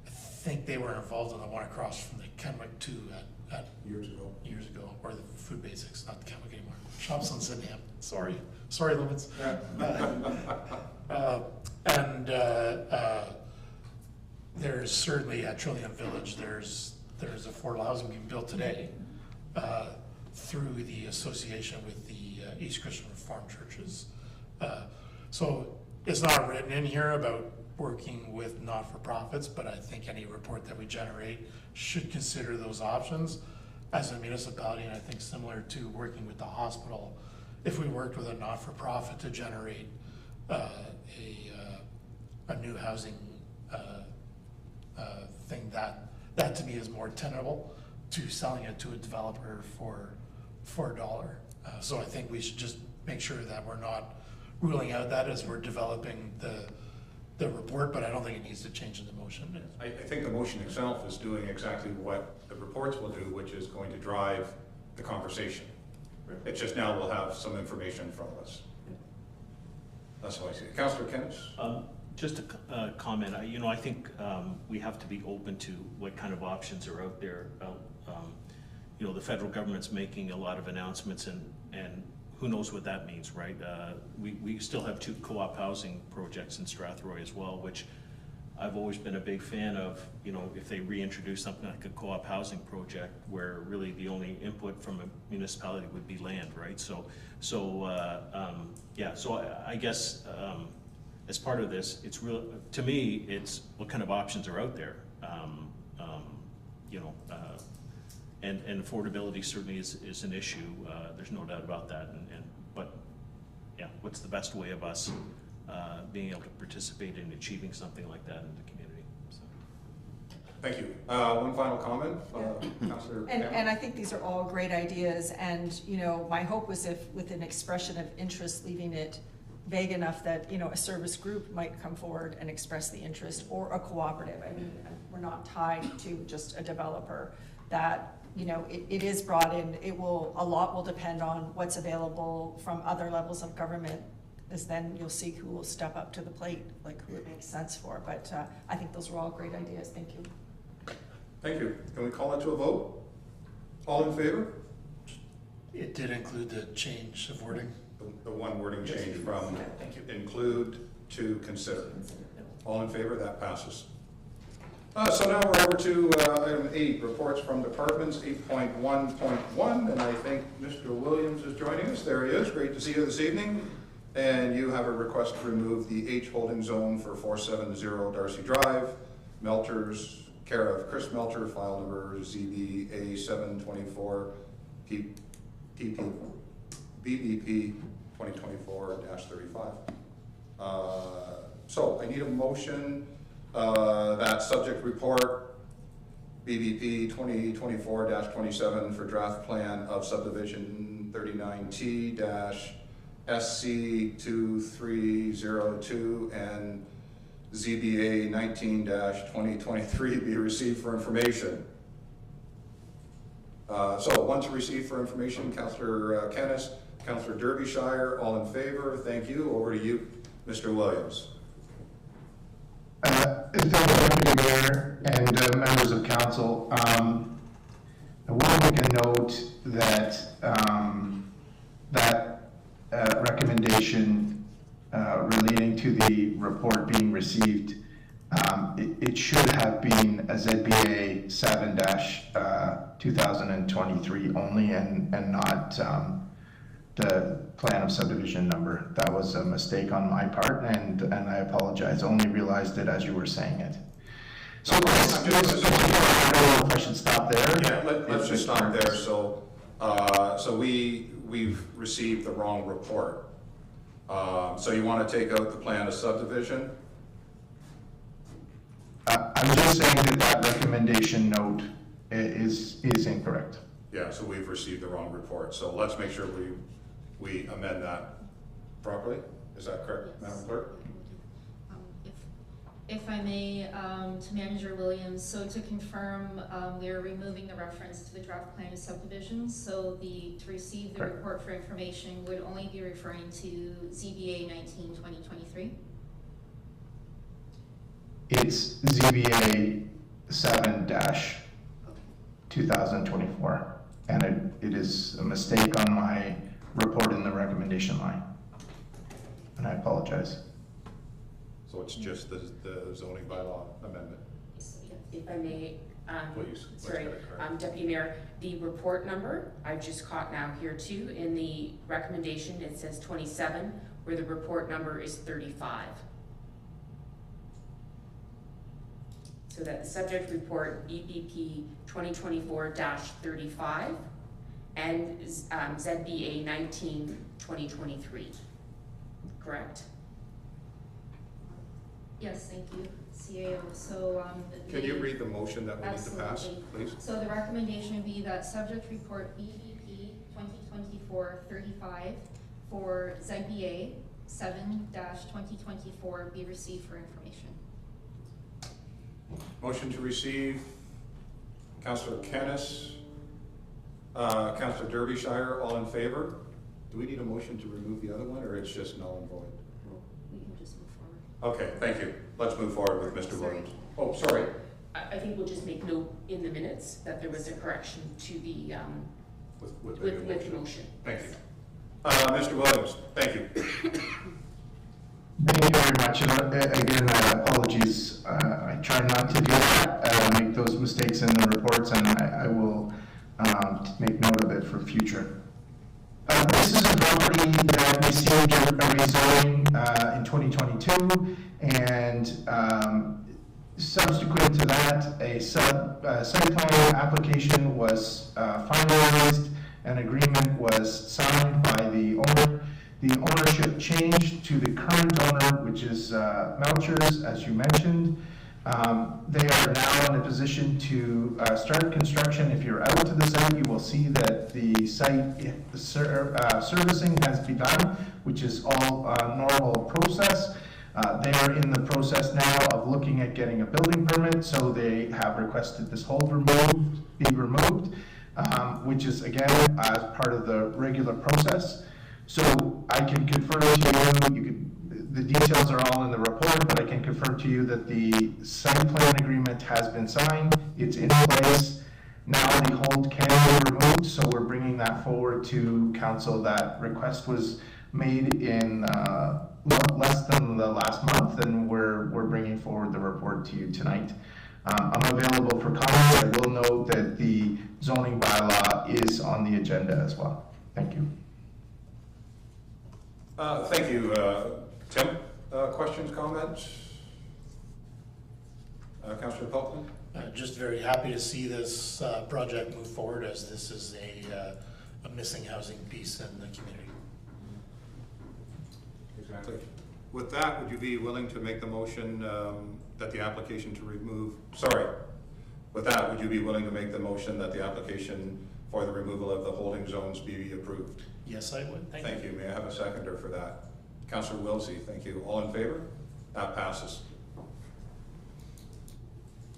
think they were involved in the one across from the Kenwick 2 at years ago, or the Food Basics, not the Kenwick anymore. Shops on Sydenham. Sorry, Limits. There's certainly at Trillium Village, there's affordable housing being built today through the association with the East Christian Reformed Churches. So it's not written in here about working with not-for-profits, but I think any report that we generate should consider those options as a municipality, and I think similar to working with the hospital, if we worked with a not-for-profit to generate a new housing thing, that to me is more tenable to selling it to a developer for $1. So I think we should just make sure that we're not ruling out that as we're developing the report, but I don't think it needs to change in the motion. I think the motion itself is doing exactly what the reports will do, which is going to drive the conversation. It's just now we'll have some information from us. That's how I see it. Councillor Kenneth? Just a comment. I think we have to be open to what kind of options are out there. The federal government's making a lot of announcements, and who knows what that means, right? We still have 2 co-op housing projects in Strathroy as well, which I've always been a big fan of. If they reintroduce something like a co-op housing project where really the only input from a municipality would be land, right? So I guess as part of this, it's real, to me, it's what kind of options are out there. And affordability certainly is an issue. There's no doubt about that. But yeah, what's the best way of us being able to participate in achieving something like that in the community? So. Thank you. One final comment, Councillor. And I think these are all great ideas, and my hope was if with an expression of interest, leaving it vague enough that a service group might come forward and express the interest, or a cooperative. I mean, we're not tied to just a developer. That it is brought in. A lot will depend on what's available from other levels of government, as then you'll see who will step up to the plate, like who it makes sense for. But I think those are all great ideas. Thank you. Thank you. Can we call it to a vote? All in favor? It did include the change of wording. The one wording change from include to consider. All in favor? That passes. So now we're over to item 8, reports from departments, 8.1.1, and I think Mr. Williams is joining us. There he is. Great to see you this evening. And you have a request to remove the H holding zone for 470 Darcy Drive, Melters care of Chris Melcher, file number ZBA 724 BBP 2024-35. So I need a motion that subject report BBP 2024-27 for draft plan of subdivision 39T-SC2302 and ZBA 19-2023 be received for information. So one to receive for information, Councillor Kennis, Councillor Derbyshire, all in favor, thank you. Over to you, Mr. Williams. Thank you, Deputy Mayor and members of council. I want to make a note that recommendation relating to the report being received, it should have been a ZBA 7-2023 only and not the plan of subdivision number. That was a mistake on my part, and I apologize. I only realized it as you were saying it. So I don't know if I should stop there. Yeah, let's just stop there. So, we've received the wrong report. So you want to take out the plan of subdivision? I'm just saying that recommendation note is incorrect. Yeah, so we've received the wrong report. So let's make sure we amend that properly. Is that correct, Yes. Madam Clerk? If I may, to Manager Williams, so to confirm, we are removing the reference to the draft plan of subdivision, so to receive the Correct. report for information would only be referring to ZBA 19-2023? It's ZBA 7-2024, and it is a mistake on my report in the recommendation line, and I apologize. So it's just the zoning bylaw amendment. If I may, Please. Let's sorry, get it correct. Deputy Mayor, the report number, I've just caught now here too, in the recommendation, it says 27, where the report number is 35. So that the subject report, EBP 2024-35, and ZBA 19-2023, correct? Yes, thank you, CAO. So, Can you read the motion that we need to pass, Absolutely. please? So the recommendation would be that subject report BBP 2024-35 for ZBA 7-2024 be received for information. Motion to receive, Councillor Kennis, Councillor Derbyshire, all in favor? Do we need a motion to remove the other one, or it's just null and void? We can just move forward. Okay, thank you. Let's move forward with Mr. Sorry. Williams. Oh, sorry. I think we'll just make note in the minutes that there was a correction to the, With the with new the motion. Thank you. Mr. Williams, thank you. Thank you very much. And again, apologies. I try not to do that, make those mistakes in the reports, and I will make note of it for future. This is a property that received a rezoning in 2022, and subsequent to that, a site plan application was finalized, an agreement was signed by the owner. The ownership changed to the current owner, which is Melchers, as you mentioned. They are now in a position to start construction. If you're out to the site, you will see that the site, the servicing has begun, which is all normal process. They are in the process now of looking at getting a building permit, so they have requested this hold be removed, which is again as part of the regular process. So I can confirm to you, the details are all in the report, but I can confirm to you that the site plan agreement has been signed, it's in place. Now the hold can be removed, so we're bringing that forward to council. That request was made in less than the last month, and we're bringing forward the report to you tonight. I'm available for comments. I will note that the zoning bylaw is on the agenda as well. Thank you. Thank you, Tim. Questions, comments? Councillor Pelton? Just very happy to see this project move forward, as this is a missing housing piece in the community. Exactly. With that, would you be willing to make the motion that the application to remove, with that, would you be willing to make the motion that the application for the removal of the holding zones be approved? Yes, I would. Thank you. May I have a seconder for that? Councillor Wilsey, thank you. All in favor? That passes.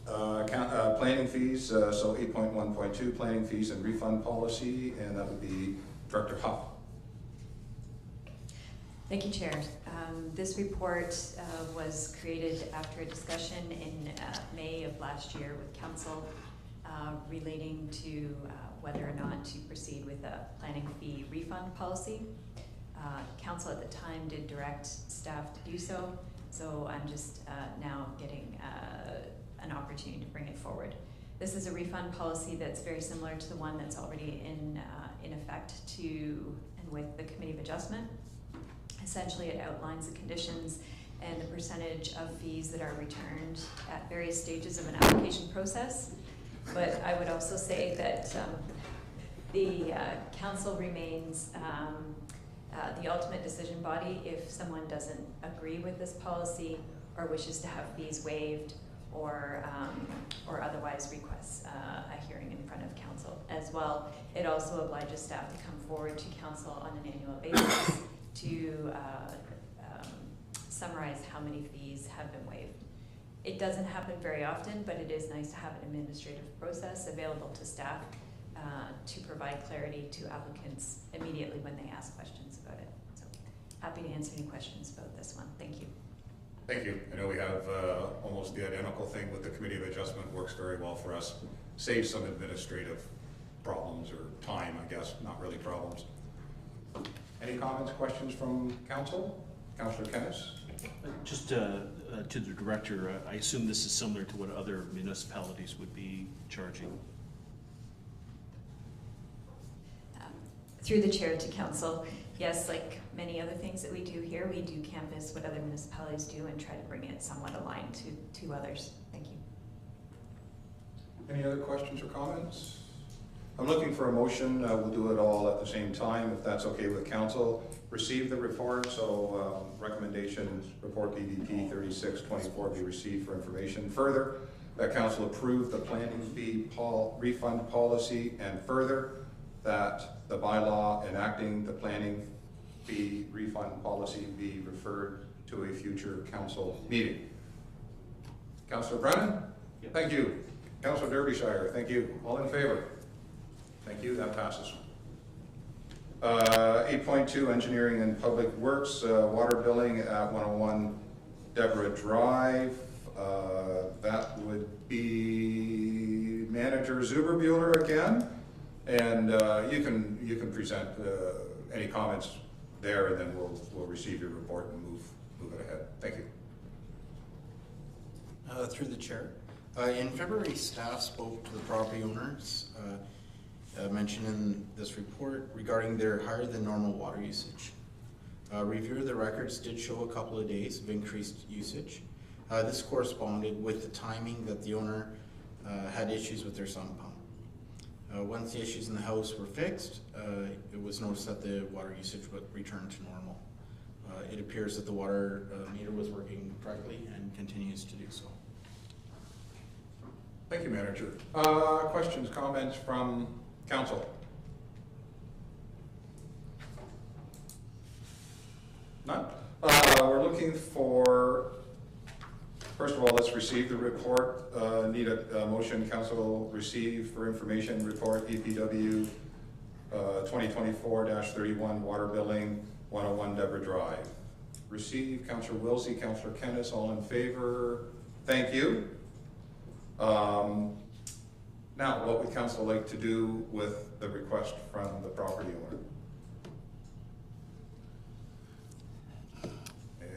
Planning fees, so 8.1.2, planning fees and refund policy, and that would be Director Huff. Thank you, Chair. This report was created after a discussion in May of last year with Council relating to whether or not to proceed with a planning fee refund policy. Council at the time did direct staff to do so, so I'm just now getting an opportunity to bring it forward. This is a refund policy that's very similar to the one that's already in effect and with the Committee of Adjustment. Essentially, it outlines the conditions and the percentage of fees that are returned at various stages of an application process. But I would also say that the council remains the ultimate decision body if someone doesn't agree with this policy or wishes to have fees waived or otherwise requests a hearing in front of council. As well, it also obliges staff to come forward to council on an annual basis to summarize how many fees have been waived. It doesn't happen very often, but it is nice to have an administrative process available to staff to provide clarity to applicants immediately when they ask questions about it. So happy to answer any questions about this one. Thank you. Thank you. I know we have almost the identical thing with the Committee of Adjustment. Works very well for us. Saves some administrative problems or time, I guess, not really problems. Any comments, questions from council? Councillor Kennis? Just to the director, I assume this is similar to what other municipalities would be charging. Through the chair to council, yes, like many other things that we do here, we do canvass what other municipalities do and try to bring it somewhat aligned to others. Thank you. Any other questions or comments? I'm looking for a motion. We'll do it all at the same time, if that's okay with council. Receive the report, so recommendation report BBP 3624 be received for information. Further, that council approve the planning fee refund policy, and further, that the bylaw enacting the planning fee refund policy be referred to a future council meeting. Councillor Brennan? Yep. Thank you. Councillor Derbyshire, thank you. All in favor? Thank you, that passes. 8.2, Engineering and Public Works, water billing at 101 Deborah Drive. That would be Manager Zuberbuehler again. And you can present any comments there, and then we'll receive your report and move it ahead. Thank you. Through the chair. In February, staff spoke to the property owners mentioned in this report regarding their higher than normal water usage. Review of the records did show a couple of days of increased usage. This corresponded with the timing that the owner had issues with their sump pump. Once the issues in the house were fixed, it was noticed that the water usage would return to normal. It appears that the water meter was working correctly and continues to do so. Thank you, Manager. Questions, comments from council? None? We're looking for, first of all, let's receive the report. Need a motion. Council receive for information report EPW 2024-31 water billing 101 Deborah Drive. Receive. Councillor Wilsey, Councillor Kennis, all in favor? Thank you. Now, what would council like to do with the request from the property owner?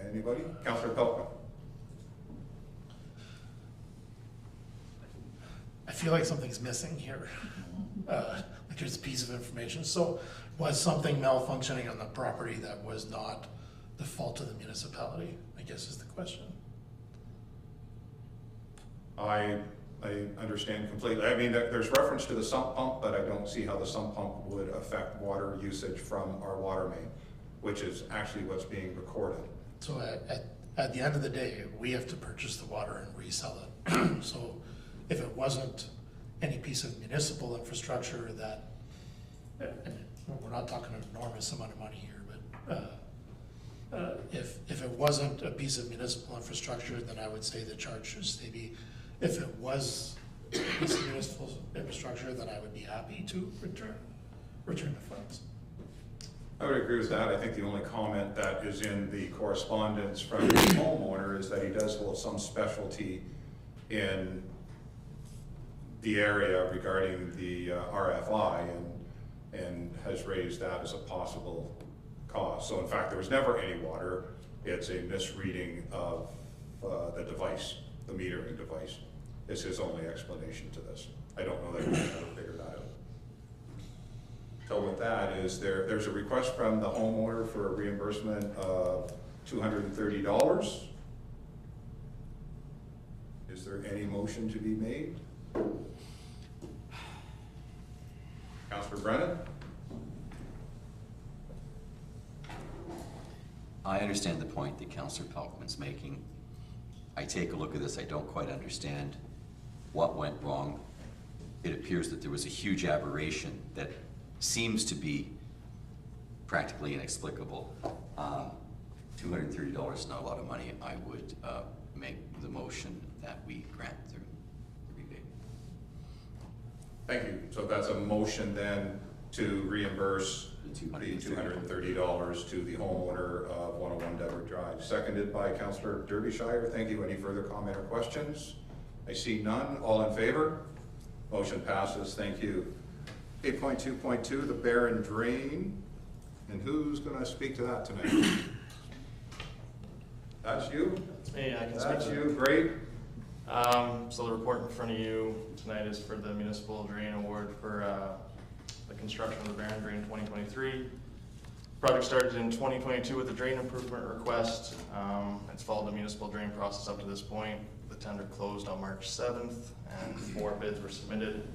Anybody? Councillor Pelkman. I feel like something's missing here. Like there's a piece of information. So was something malfunctioning on the property that was not the fault of the municipality, I guess is the question. I I understand completely. I mean, there's reference to the sump pump, but I don't see how the sump pump would affect water usage from our water main, which is actually what's being recorded. So at the end of the day, we have to purchase the water and resell it. So if it wasn't any piece of municipal infrastructure that, and we're not talking an enormous amount of money here, but if it wasn't a piece of municipal infrastructure, then I would say the charge should stay be. If it was a piece of municipal infrastructure, then I would be happy to return the funds. I would agree with that. I think the only comment that is in the correspondence from the homeowner is that he does hold some specialty in the area regarding the RFI and has raised that as a possible cause. So in fact, there was never any water. It's a misreading of the device, the metering device, is his only explanation to this. I don't know that we can ever figure that out. So with that, there's a request from the homeowner for a reimbursement of $230. Is there any motion to be made? Councillor Brennan? I understand the point that Councillor Pelkman's making. I take a look at this, I don't quite understand what went wrong. It appears that there was a huge aberration that seems to be practically inexplicable. $230 is not a lot of money. I would make the motion that we grant the rebate. Thank you. So that's a motion then to reimburse the $230 to the homeowner of 101 Deborah Drive. Seconded by Councillor Derbyshire. Thank you. Any further comment or questions? I see none. All in favor? Motion passes. Thank you. 8.2.2, the bear and drain. And who's going to speak to that tonight? That's you? That's me. I can That's speak to you. Great. So the report in front of you tonight is for the municipal drain award for the construction of the bear and drain 2023. Project started in 2022 with a drain improvement request. It's followed the municipal drain process up to this point. The tender closed on March 7th and 4 bids were submitted.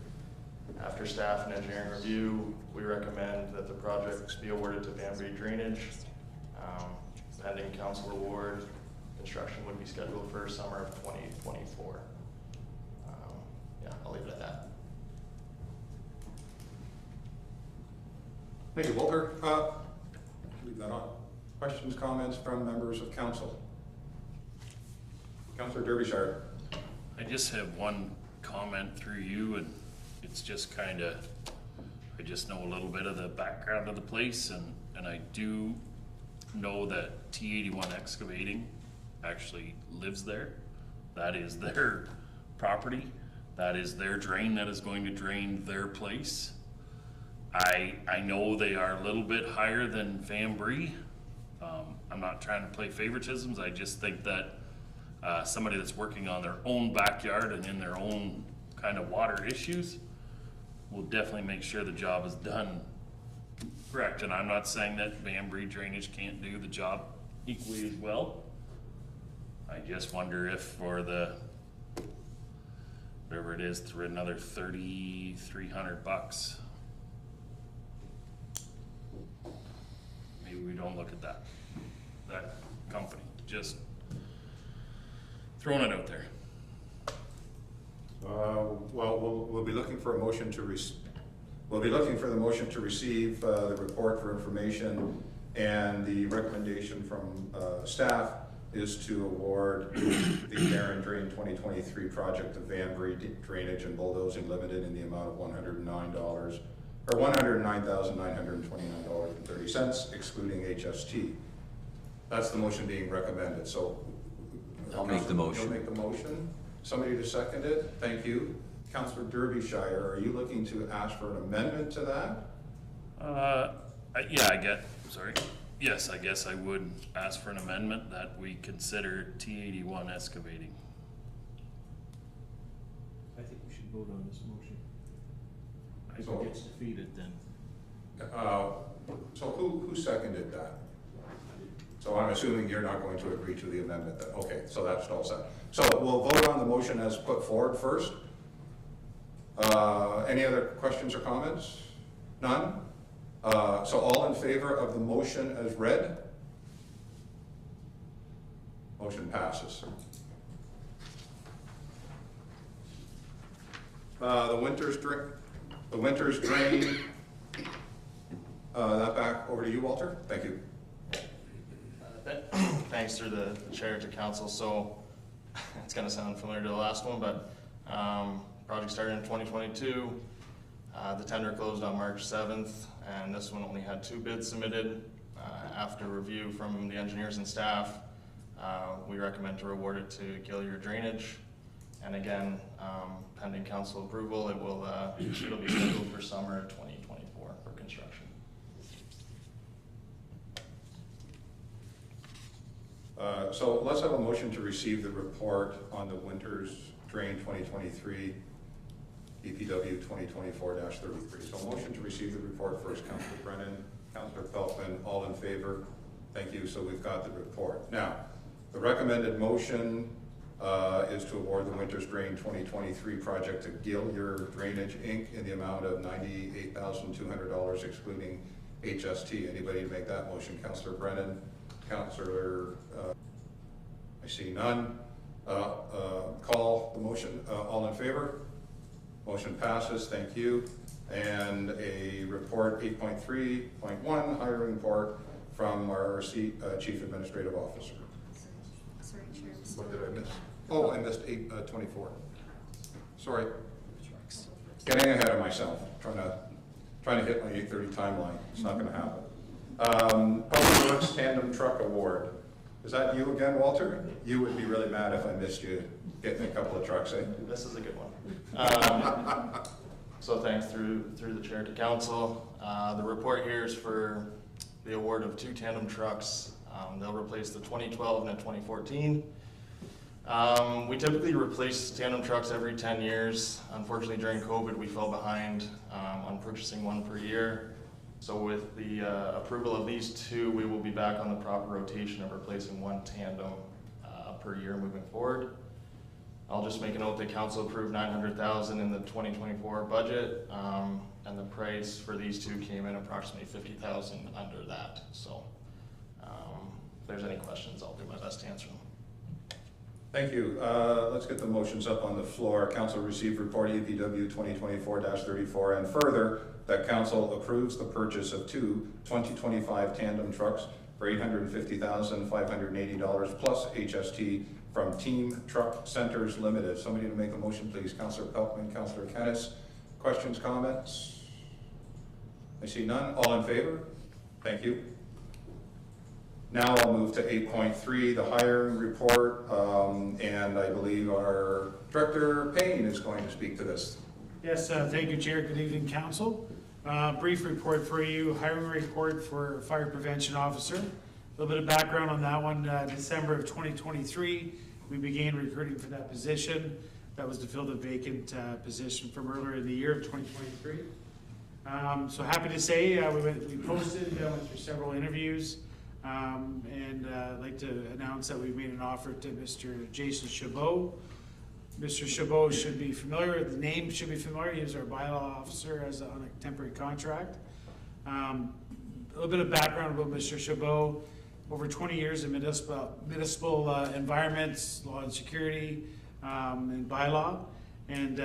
After staff and engineering review, we recommend that the project be awarded to Banbury Drainage. Pending council award, construction would be scheduled for summer of 2024. Yeah, I'll leave it at that. Thank you, Walter. Leave that on. Questions, comments from members of council? Councillor Derbyshire. I just have one comment through you, and it's just kind of, I just know a little bit of the background of the place, and I do know that T81 Excavating actually lives there. That is their property. That is their drain that is going to drain their place. I know they are a little bit higher than Banbury. I'm not trying to play favoritisms. I just think that somebody that's working on their own backyard and in their own kind of water issues will definitely make sure the job is done correct. And I'm not saying that Banbury Drainage can't do the job equally as well. I just wonder if for the, whatever it is, for another $3,300, maybe we don't look at that company. Just throwing it out there. Well, we'll be looking for a motion to we'll be looking for the motion to receive the report for information, and the recommendation from staff is to award the Bear and Drain 2023 project of Banbury Drainage and Bulldozing Limited in the amount of $109 or $109,929.30, excluding HST. That's the motion being recommended. So I'll make the motion. You'll make the motion. Somebody to second it. Thank you. Councillor Derbyshire, are you looking to ask for an amendment to that? Yeah, yes, I guess I would ask for an amendment that we consider T81 Excavating. I think we should vote on this motion. If So- it gets defeated, then. So who seconded that? So I'm assuming you're not going to agree to the amendment then. Okay, so that's all set. So we'll vote on the motion as put forward first. Any other questions or comments? None? So all in favor of the motion as read? Motion passes. The winter's drain, that back over to you, Walter. Thank you. Thanks through the chair to council. So it's gonna sound familiar to the last one, but project started in 2022. The tender closed on March 7th, and this one only had 2 bids submitted. After review from the engineers and staff, we recommend to award it to Gillier Drainage. And again, pending council approval, it'll be scheduled for summer 2024 for construction. So let's have a motion to receive the report on the winter's drain 2023, DPW 2024-33. So motion to receive the report first, Councillor Brennan, Councillor Peltman, all in favor? Thank you. So we've got the report. Now, the recommended motion is to award the winter's drain 2023 project to Gillier Drainage Inc. in the amount of $98,200 excluding HST. Anybody to make that motion? Councillor Brennan, Councillor, I see none. Call the motion. All in favor? Motion passes. Thank you. And a report 8.3.1 hiring report from our Chief Administrative Officer. Sorry, Chair. What did I miss? Oh, I missed 8.24. Sorry. Getting ahead of myself. Trying to hit my 8:30 timeline. It's not going to happen. Public Works Tandem Truck Award. Is that you again, Walter? You would be really mad if I missed you getting a couple of trucks, eh? This is a good one. So thanks through the chair to council. The report here is for the award of 2 tandem trucks. They'll replace the 2012 and the 2014. We typically replace tandem trucks every 10 years. Unfortunately, during COVID, we fell behind on purchasing one per year. So with the approval of these 2, we will be back on the proper rotation of replacing 1 tandem per year moving forward. I'll just make a note that council approved $900,000 in the 2024 budget, and the price for these 2 came in approximately $50,000 under that. So if there's any questions, I'll do my best to answer them. Thank you. Let's get the motions up on the floor. Council received report EPW 2024-34, and further, that council approves the purchase of 2 2025 tandem trucks for $850,580 plus HST from Team Truck Centers Limited. Somebody to make a motion, please. Councillor Peltman, Councillor Kennis. Questions, comments? I see none. All in favor? Thank you. Now I'll move to 8.3, the hiring report, and I believe our Director Payne is going to speak to this. Yes, thank you, Chair. Good evening, Council. Brief report for you, hiring report for Fire Prevention Officer. A little bit of background on that one. December of 2023, we began recruiting for that position. That was to fill the vacant position from earlier in the year of 2023. So happy to say we posted, went through several interviews, and I'd like to announce that we made an offer to Mr. Jason Chabot. Mr. Chabot should be familiar, the name should be familiar. He was our bylaw officer on a temporary contract. A little bit of background about Mr. Chabot. Over 20 years in municipal environments, law and security, and bylaw. And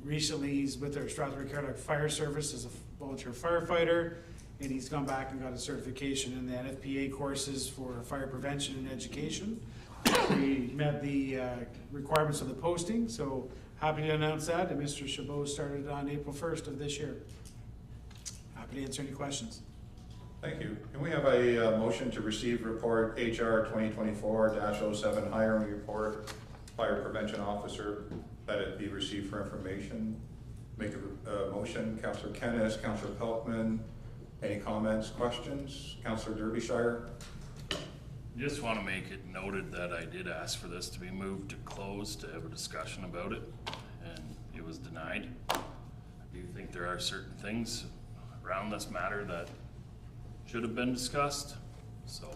recently he's with our Strathroy-Caradoc Fire Service as a volunteer firefighter. And he's gone back and got a certification in the NFPA courses for fire prevention and education. We met the requirements of the posting, so happy to announce that. And Mr. Chabot started on April 1st of this year. Happy to answer any questions. Thank you. Can we have a motion to receive report HR 2024-07 hiring report, Fire Prevention Officer, that it be received for information? Make a motion. Councillor Kennis, Councillor Peltman. Any comments, questions? Councillor Derbyshire. Just want to make it noted that I did ask for this to be moved to close to have a discussion about it, and it was denied. I do think there are certain things around this matter that should have been discussed, so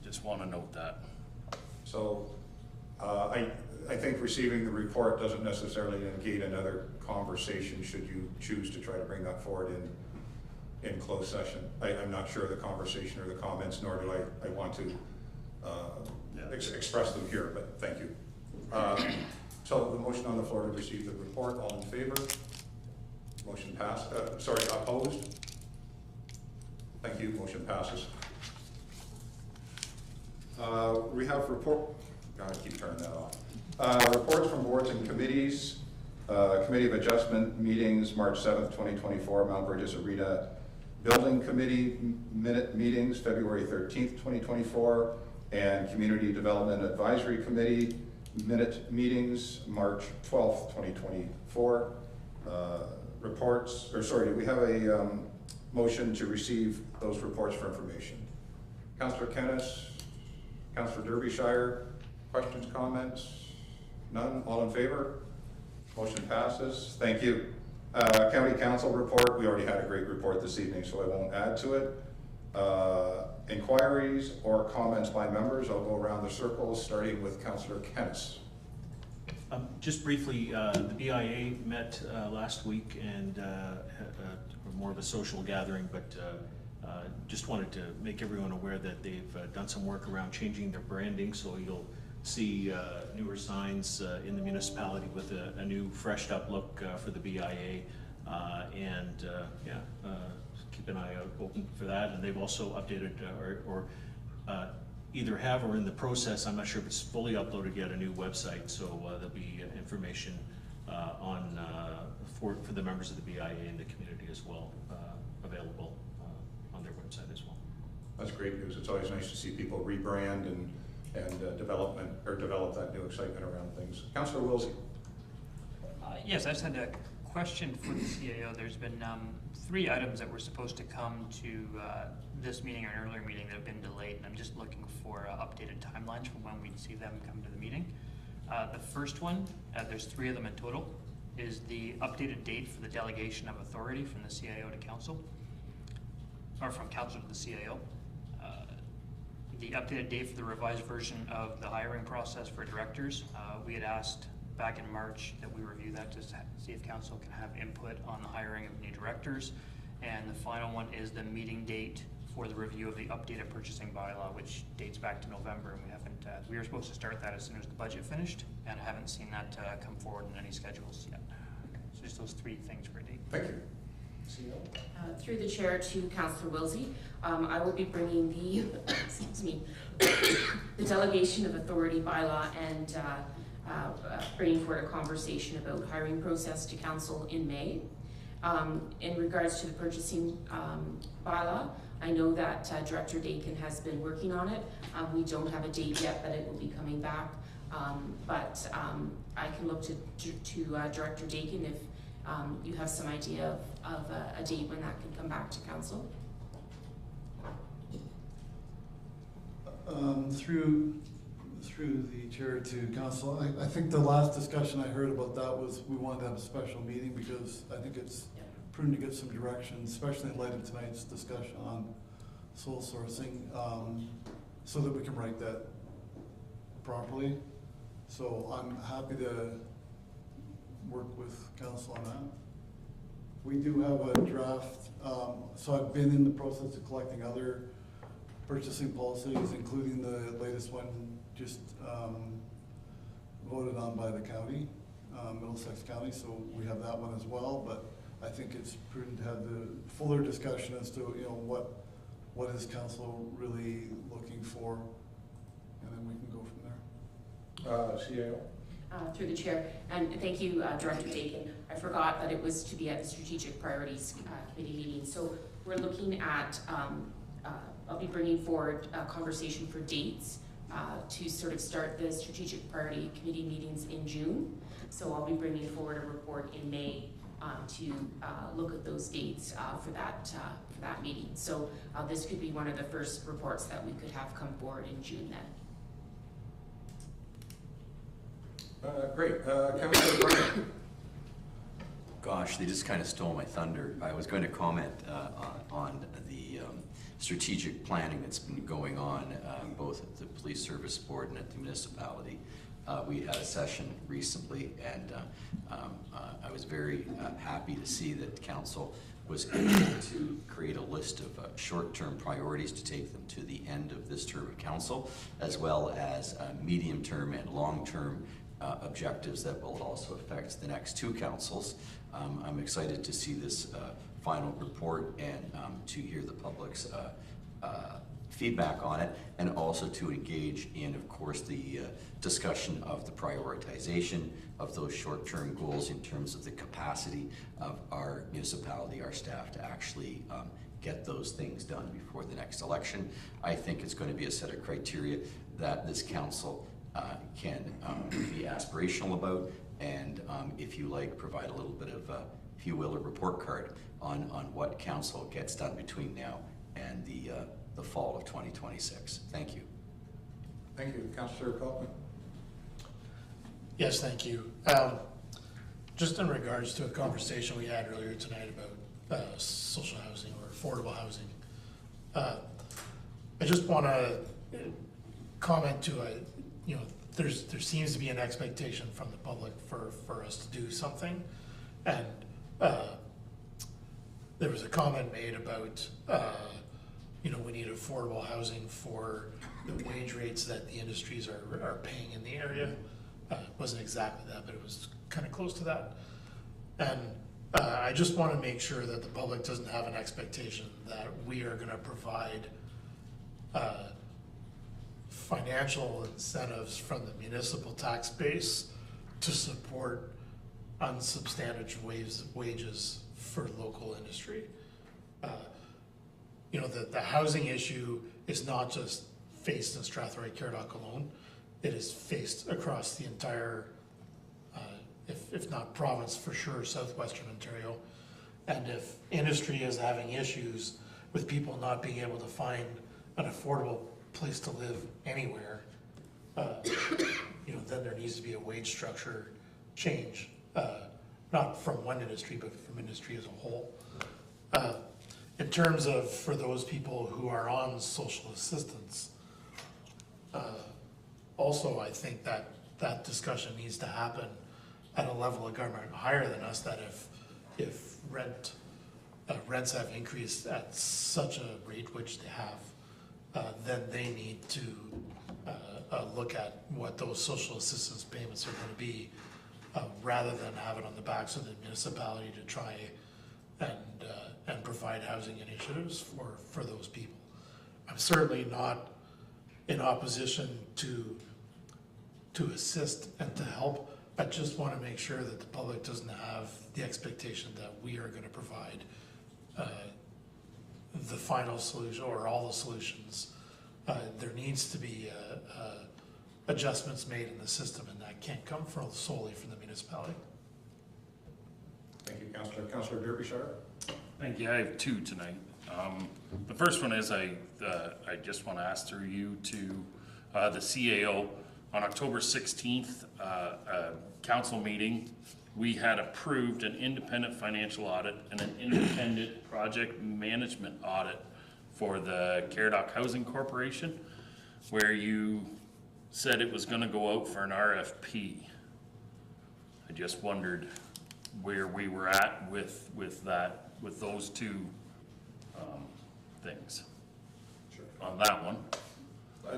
just want to note that. So I think receiving the report doesn't necessarily negate another conversation should you choose to try to bring that forward in closed session. I'm not sure of the conversation or the comments, nor do I want to express them here, but thank you. So the motion on the floor to receive the report, all in favor? Motion passed, opposed? Thank you, motion passes. We have I keep turning that off. Reports from boards and committees. Committee of Adjustment meetings, March 7th, 2024, Mount Burgess Arena Building Committee minute meetings, February 13th, 2024, and Community Development Advisory Committee minute meetings, March 12th, 2024. We have a motion to receive those reports for information. Councillor Kennis, Councillor Derbyshire, questions, comments? None? All in favor? Motion passes. Thank you. County Council report. We already had a great report this evening, so I won't add to it. Inquiries or comments by members. I'll go around the circle, starting with Councillor Kennis. Just briefly, the BIA met last week and more of a social gathering, but just wanted to make everyone aware that they've done some work around changing their branding, so you'll see newer signs in the municipality with a new freshed up look for the BIA, keep an eye out open for that. And they've also updated or either have or in the process, I'm not sure if it's fully uploaded yet, a new website, so there'll be information for the members of the BIA and the community as well, available on their website as well. That's great news. It's always nice to see people rebrand and develop that new excitement around things. Councillor Wilsey. Yes, I just had a question for the CAO. There's been 3 items that were supposed to come to this meeting or an earlier meeting that have been delayed, and I'm just looking for updated timelines for when we'd see them come to the meeting. The first one, there's 3 of them in total, is the updated date for the delegation of authority from the CAO to council, or from council to the CAO. The updated date for the revised version of the hiring process for directors. We had asked back in March that we review that to see if council can have input on the hiring of new directors. And the final one is the meeting date for the review of the updated purchasing bylaw, which dates back to November, and we haven't. We were supposed to start that as soon as the budget finished, and I haven't seen that come forward in any schedules yet. So just those 3 things for a date. Thank you. Through the chair to Councillor Wilsey, I will be bringing the the delegation of authority bylaw and bringing forward a conversation about hiring process to council in May. In regards to the purchasing bylaw, I know that Director Dakin has been working on it. We don't have a date yet, but it will be coming back. I can look to Director Dakin if you have some idea of a date when that can come back to council. Through the chair to council, I think the last discussion I heard about that was we wanted to have a special meeting because I think it's prudent to get some direction, especially in light of tonight's discussion on sole sourcing, so that we can write that properly. So I'm happy to work with council on that. We do have a draft, so I've been in the process of collecting other purchasing policies, including the latest one just voted on by the county, Middlesex County, so we have that one as well, but I think it's prudent to have the fuller discussion as to what is council really looking for, and then we can go from there. CAO. Through the chair, and thank you, Director Dakin. I forgot that it was to be at the Strategic Priorities Committee meeting. So we're looking at, I'll be bringing forward a conversation for dates to sort of start the Strategic Priority Committee meetings in June. So I'll be bringing forward a report in May to look at those dates for that meeting. So this could be one of the first reports that we could have come forward in June then. Great. Councillor Brennan. Gosh, they just kind of stole my thunder. I was going to comment on the strategic planning that's been going on both at the Police Service Board and at the municipality. We had a session recently, and I was very happy to see that council was able to create a list of short-term priorities to take them to the end of this term of council, as well as medium-term and long-term objectives that will also affect the next two councils. I'm excited to see this final report and to hear the public's feedback on it, and also to engage in, of course, the discussion of the prioritization of those short-term goals in terms of the capacity of our municipality, our staff, to actually get those things done before the next election. I think it's going to be a set of criteria that this council can be aspirational about, and if you like, provide a little bit of, if you will, a report card on what council gets done between now and the fall of 2026. Thank you. Thank you. Councillor Kaufman. Yes, thank you. Just in regards to a conversation we had earlier tonight about social housing or affordable housing, I just want to comment to there seems to be an expectation from the public for us to do something, and there was a comment made about we need affordable housing for the wage rates that the industries are paying in the area. It wasn't exactly that, but it was kind of close to that. And I just want to make sure that the public doesn't have an expectation that we are going to provide financial incentives from the municipal tax base to support unsubstantiated wages for local industry. The housing issue is not just faced in Strathroy-Caradoc alone. It is faced across the entire, if not province, for sure, southwestern Ontario. And if industry is having issues with people not being able to find an affordable place to live anywhere, then there needs to be a wage structure change, not from one industry, but from industry as a whole. In terms of, for those people who are on social assistance, also I think that discussion needs to happen at a level of government higher than us, that if rents have increased at such a rate, which they have, then they need to look at what those social assistance payments are going to be, rather than have it on the backs of the municipality to try and provide housing initiatives for those people. I'm certainly not in opposition to assist and to help. I just want to make sure that the public doesn't have the expectation that we are going to provide the final solution or all the solutions. There needs to be adjustments made in the system, and that can't come solely from the municipality. Thank you, Councillor. Councillor Derbyshire. Thank you. I have two tonight. The first one is I just want to ask through you to the CAO. On October 16th, council meeting, we had approved an independent financial audit and an independent project management audit for the Caradoc Housing Corporation, where you said it was going to go out for an RFP. I just wondered where we were at with those two things. Sure. On that one.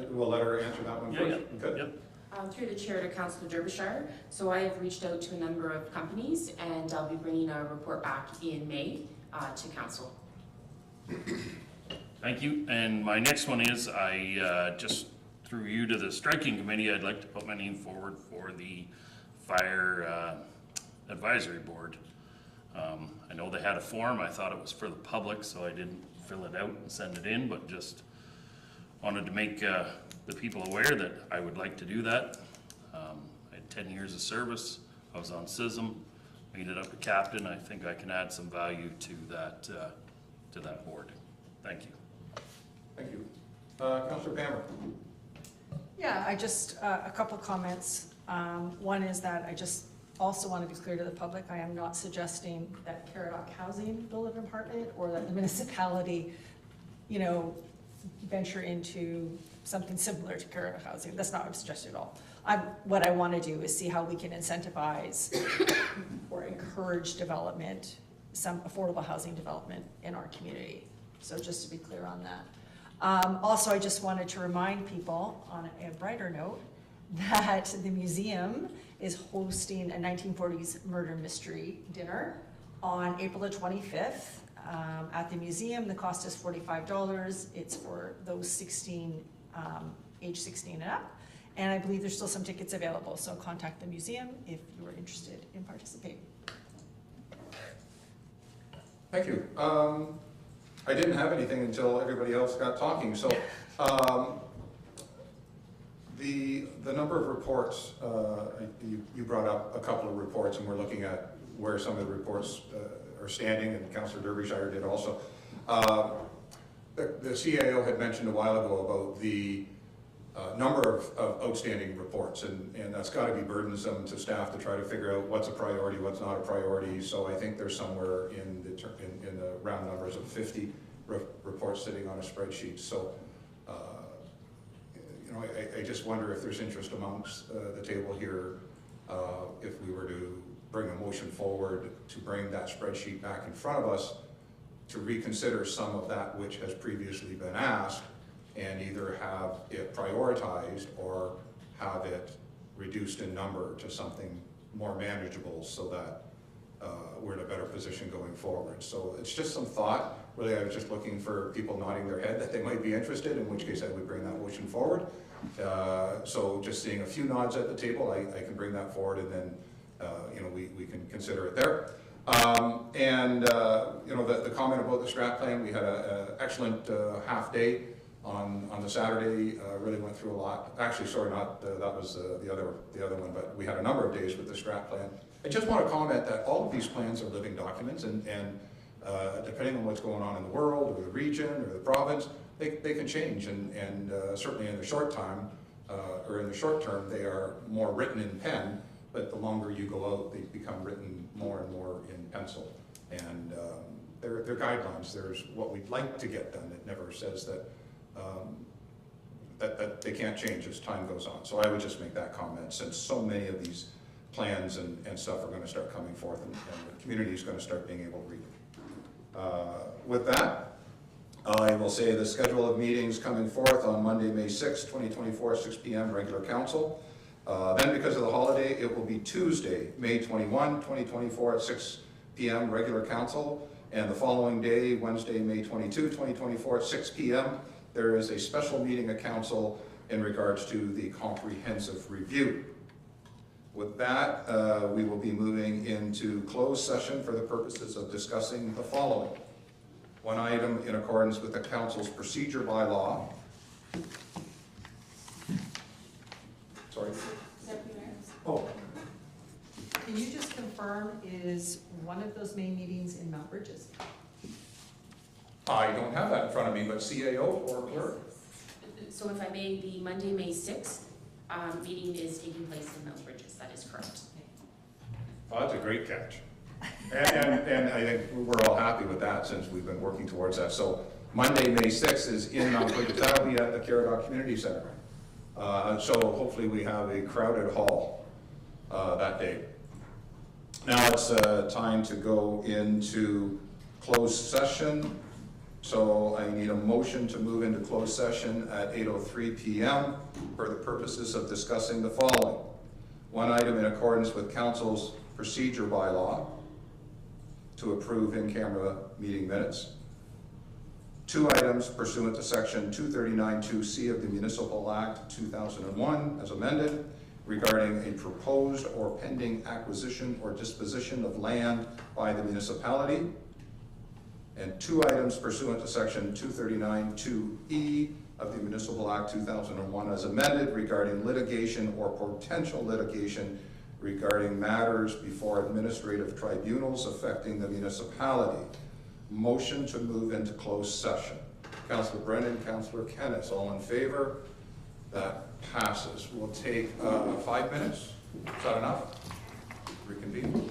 We'll let her answer that one first. Yeah. Good. Yep. Through the chair to Councillor Derbyshire. So I have reached out to a number of companies, and I'll be bringing a report back in May to council. Thank you. And my next one is I just through you to the striking committee, I'd like to put my name forward for the fire advisory board. I know they had a form. I thought it was for the public, so I didn't fill it out and send it in, but just wanted to make the people aware that I would like to do that. I had 10 years of service. I was on CISM, made it up to captain. I think I can add some value to that board. Thank you. Thank you. Councillor Pammer. Yeah, I just, a couple comments. One is that I just also want to be clear to the public, I am not suggesting that Caradoc Housing build an apartment or that the municipality, venture into something similar to Caradoc Housing. That's not what I'm suggesting at all. what I want to do is see how we can incentivize or encourage development, some affordable housing development in our community. So just to be clear on that. Also, I just wanted to remind people on a brighter note that the museum is hosting a 1940s murder mystery dinner on April the 25th. At the museum, the cost is $45. It's for those 16, age 16 and up. And I believe there's still some tickets available, so contact the museum if you are interested in participating. Thank you. I didn't have anything until everybody else got talking. So the number of reports, you brought up a couple of reports, and we're looking at where some of the reports are standing, and Councillor Derbyshire did also. The CAO had mentioned a while ago about the number of outstanding reports, and that's got to be burdensome to staff to try to figure out what's a priority, what's not a priority. So I think there's somewhere in the round numbers of 50 reports sitting on a spreadsheet. So you know, I just wonder if there's interest amongst the table here if we were to bring a motion forward to bring that spreadsheet back in front of us to reconsider some of that which has previously been asked, and either have it prioritized or have it reduced in number to something more manageable, so that we're in a better position going forward. So it's just some thought. Really, I was just looking for people nodding their head that they might be interested, in which case I would bring that motion forward. So just seeing a few nods at the table, I can bring that forward, and then you know, we can consider it there. You know, the comment about the strat plan, we had an excellent half day on the Saturday. Really went through a lot. Actually, sorry, not that was the other one, but we had a number of days with the strat plan. I just want to comment that all of these plans are living documents, and depending on what's going on in the world or the region or the province, they can change, and certainly in the short time or in the short term, they are more written in pen. But the longer you go out, they become written more and more in pencil. And they're guidelines. There's what we'd like to get done. It never says that that they can't change as time goes on. So I would just make that comment, since so many of these plans and stuff are going to start coming forth, and the community is going to start being able to read them. With that, I will say the schedule of meetings coming forth on Monday, May 6, 2024, 6 p.m. regular council. Then, because of the holiday, it will be Tuesday, May 21, 2024 at 6 p.m. regular council, and the following day, Wednesday, May 22, 2024 at 6 p.m. there is a special meeting of council in regards to the comprehensive review. With that, we will be moving into closed session for the purposes of discussing the following. One item in accordance with the council's procedure bylaw. Sorry. Oh. Can you just confirm, is one of those May meetings in Mount Bridges? I don't have that in front of me, but CAO or clerk? So if I may, the Monday, May 6th meeting is taking place in Mount Bridges. That is correct. Oh, that's a great catch. And I think we're all happy with that, since we've been working towards that. So Monday, May 6th is in Mount Bridges. That'll be at the Caradoc Community Center. So hopefully we have a crowded hall that day. Now it's time to go into closed session. So I need a motion to move into closed session at 8:03 p.m. for the purposes of discussing the following. One item in accordance with council's procedure bylaw to approve in-camera meeting minutes. Two items pursuant to section 239(2)C of the Municipal Act 2001 as amended, regarding a proposed or pending acquisition or disposition of land by the municipality. And two items pursuant to section 239(2)E of the Municipal Act 2001 as amended, regarding litigation or potential litigation regarding matters before administrative tribunals affecting the municipality. Motion to move into closed session. Councillor Brennan, Councillor Kennis, all in favor? That passes. We'll take 5 minutes. Is that enough? Reconvene.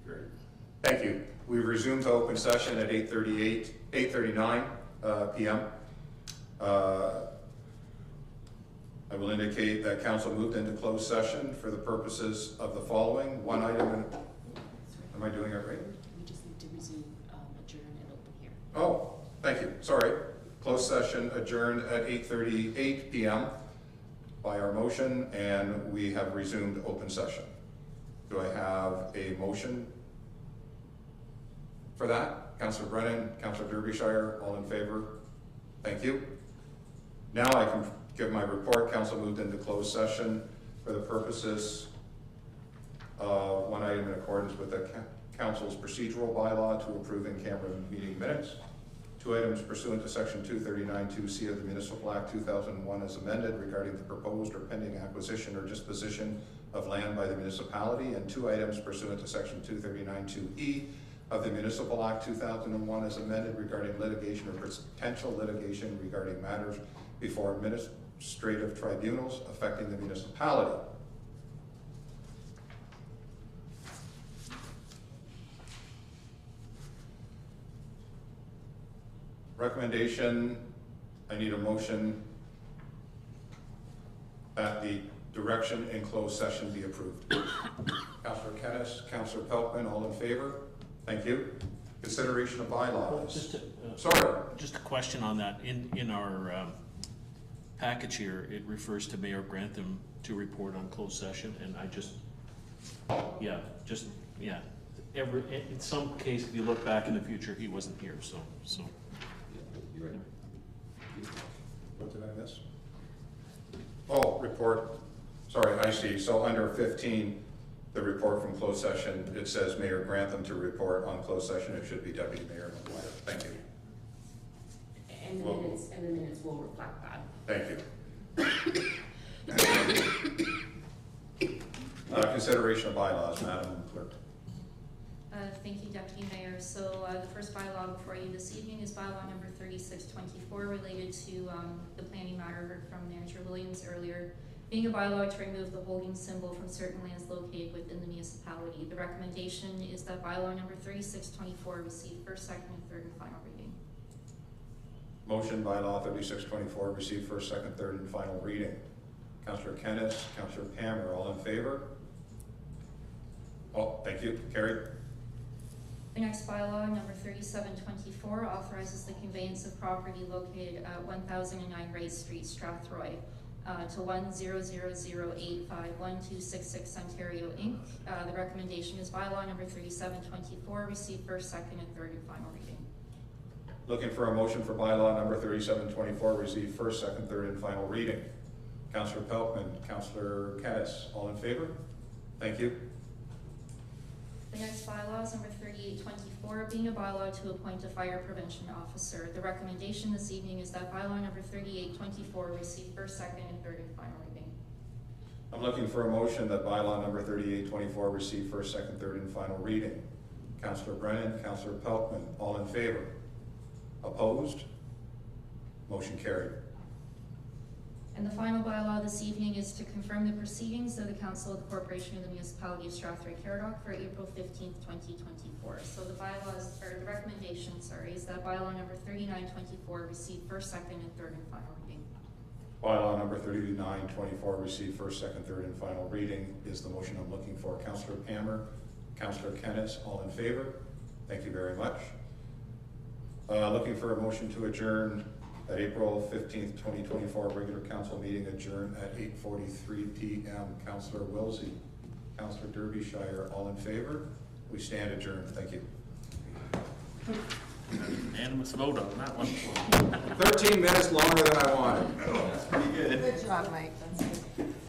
Great. Thank you. We resume to open session at 8:39 p.m. I will indicate that council moved into closed session for the purposes of the following. One item, am I doing it right? We just need to resume, adjourn and open here. Oh, thank you. Sorry. Closed session adjourned at 8:38 p.m. by our motion, and we have resumed open session. Do I have a motion for that? Councillor Brennan, Councillor Derbyshire, all in favor? Thank you. Now I can give my report. Council moved into closed session for the purposes of one item in accordance with the council's procedural bylaw to approve in-camera meeting minutes. Two items pursuant to section 239(2)C of the Municipal Act 2001 as amended regarding the proposed or pending acquisition or disposition of land by the municipality, and two items pursuant to section 239(2)E of the Municipal Act 2001 as amended regarding litigation or potential litigation regarding matters before administrative tribunals affecting the municipality. Recommendation, I need a motion that the direction in closed session be approved. Councillor Kennis, Councillor Pelkman, all in favor? Thank you. Consideration of bylaws. Sorry. Just a question on that. In our package here, it refers to Mayor Grantham to report on closed session, and I just, in some case, if you look back in the future, he wasn't here, so. You're right. What did I miss? Oh, report. Sorry, I see. So under 15, the report from closed session, it says Mayor Grantham to report on closed session. It should be Deputy Mayor McGuire. Thank you. And the minutes will reflect that. Thank you. Consideration of bylaws, Madam Clerk. Thank you, Deputy Mayor. So the first bylaw before you this evening is bylaw number 3624 related to the planning matter heard from Manager Williams earlier, being a bylaw to remove the holding symbol from certain lands located within the municipality. The recommendation is that bylaw number 3624 receive first, second, and third and final reading. Motion bylaw 3624 receive first, second, third, and final reading. Councillor Kennis, Councillor Palmer, all in favor? Oh, thank you. Carried. The next bylaw, number 3724, authorizes the conveyance of property located at 1009 Ray Street, Strathroy, to 10008512666 Ontario Inc. The recommendation is bylaw number 3724, receive first, second, and third and final reading. Looking for a motion for bylaw number 3724, receive first, second, third, and final reading. Councillor Pelkman, Councillor Kennis, all in favor? Thank you. The next bylaw is number 3824, being a bylaw to appoint a fire prevention officer. The recommendation this evening is that bylaw number 3824 receive first, second, and third and final reading. I'm looking for a motion that bylaw number 3824 receive first, second, third, and final reading. Councillor Brennan, Councillor Pelkman, all in favor? Opposed? Motion carried. And the final bylaw this evening is to confirm the proceedings of the Council of the Corporation of the Municipality of Strathroy-Caradoc for April 15th, 2024. So the bylaws, or the recommendation, is that bylaw number 3924 receive first, second, and third and final reading. Bylaw number 3924 receive first, second, third, and final reading is the motion I'm looking for. Councillor Palmer, Councillor Kennis, all in favor? Thank you very much. Looking for a motion to adjourn at April 15th, 2024 regular council meeting adjourned at 8:43 p.m. Councillor Wilsey, Councillor Derbyshire, all in favor? We stand adjourned. Thank you. Unanimous vote on that one. 13 minutes longer than I wanted. Good job, Mike.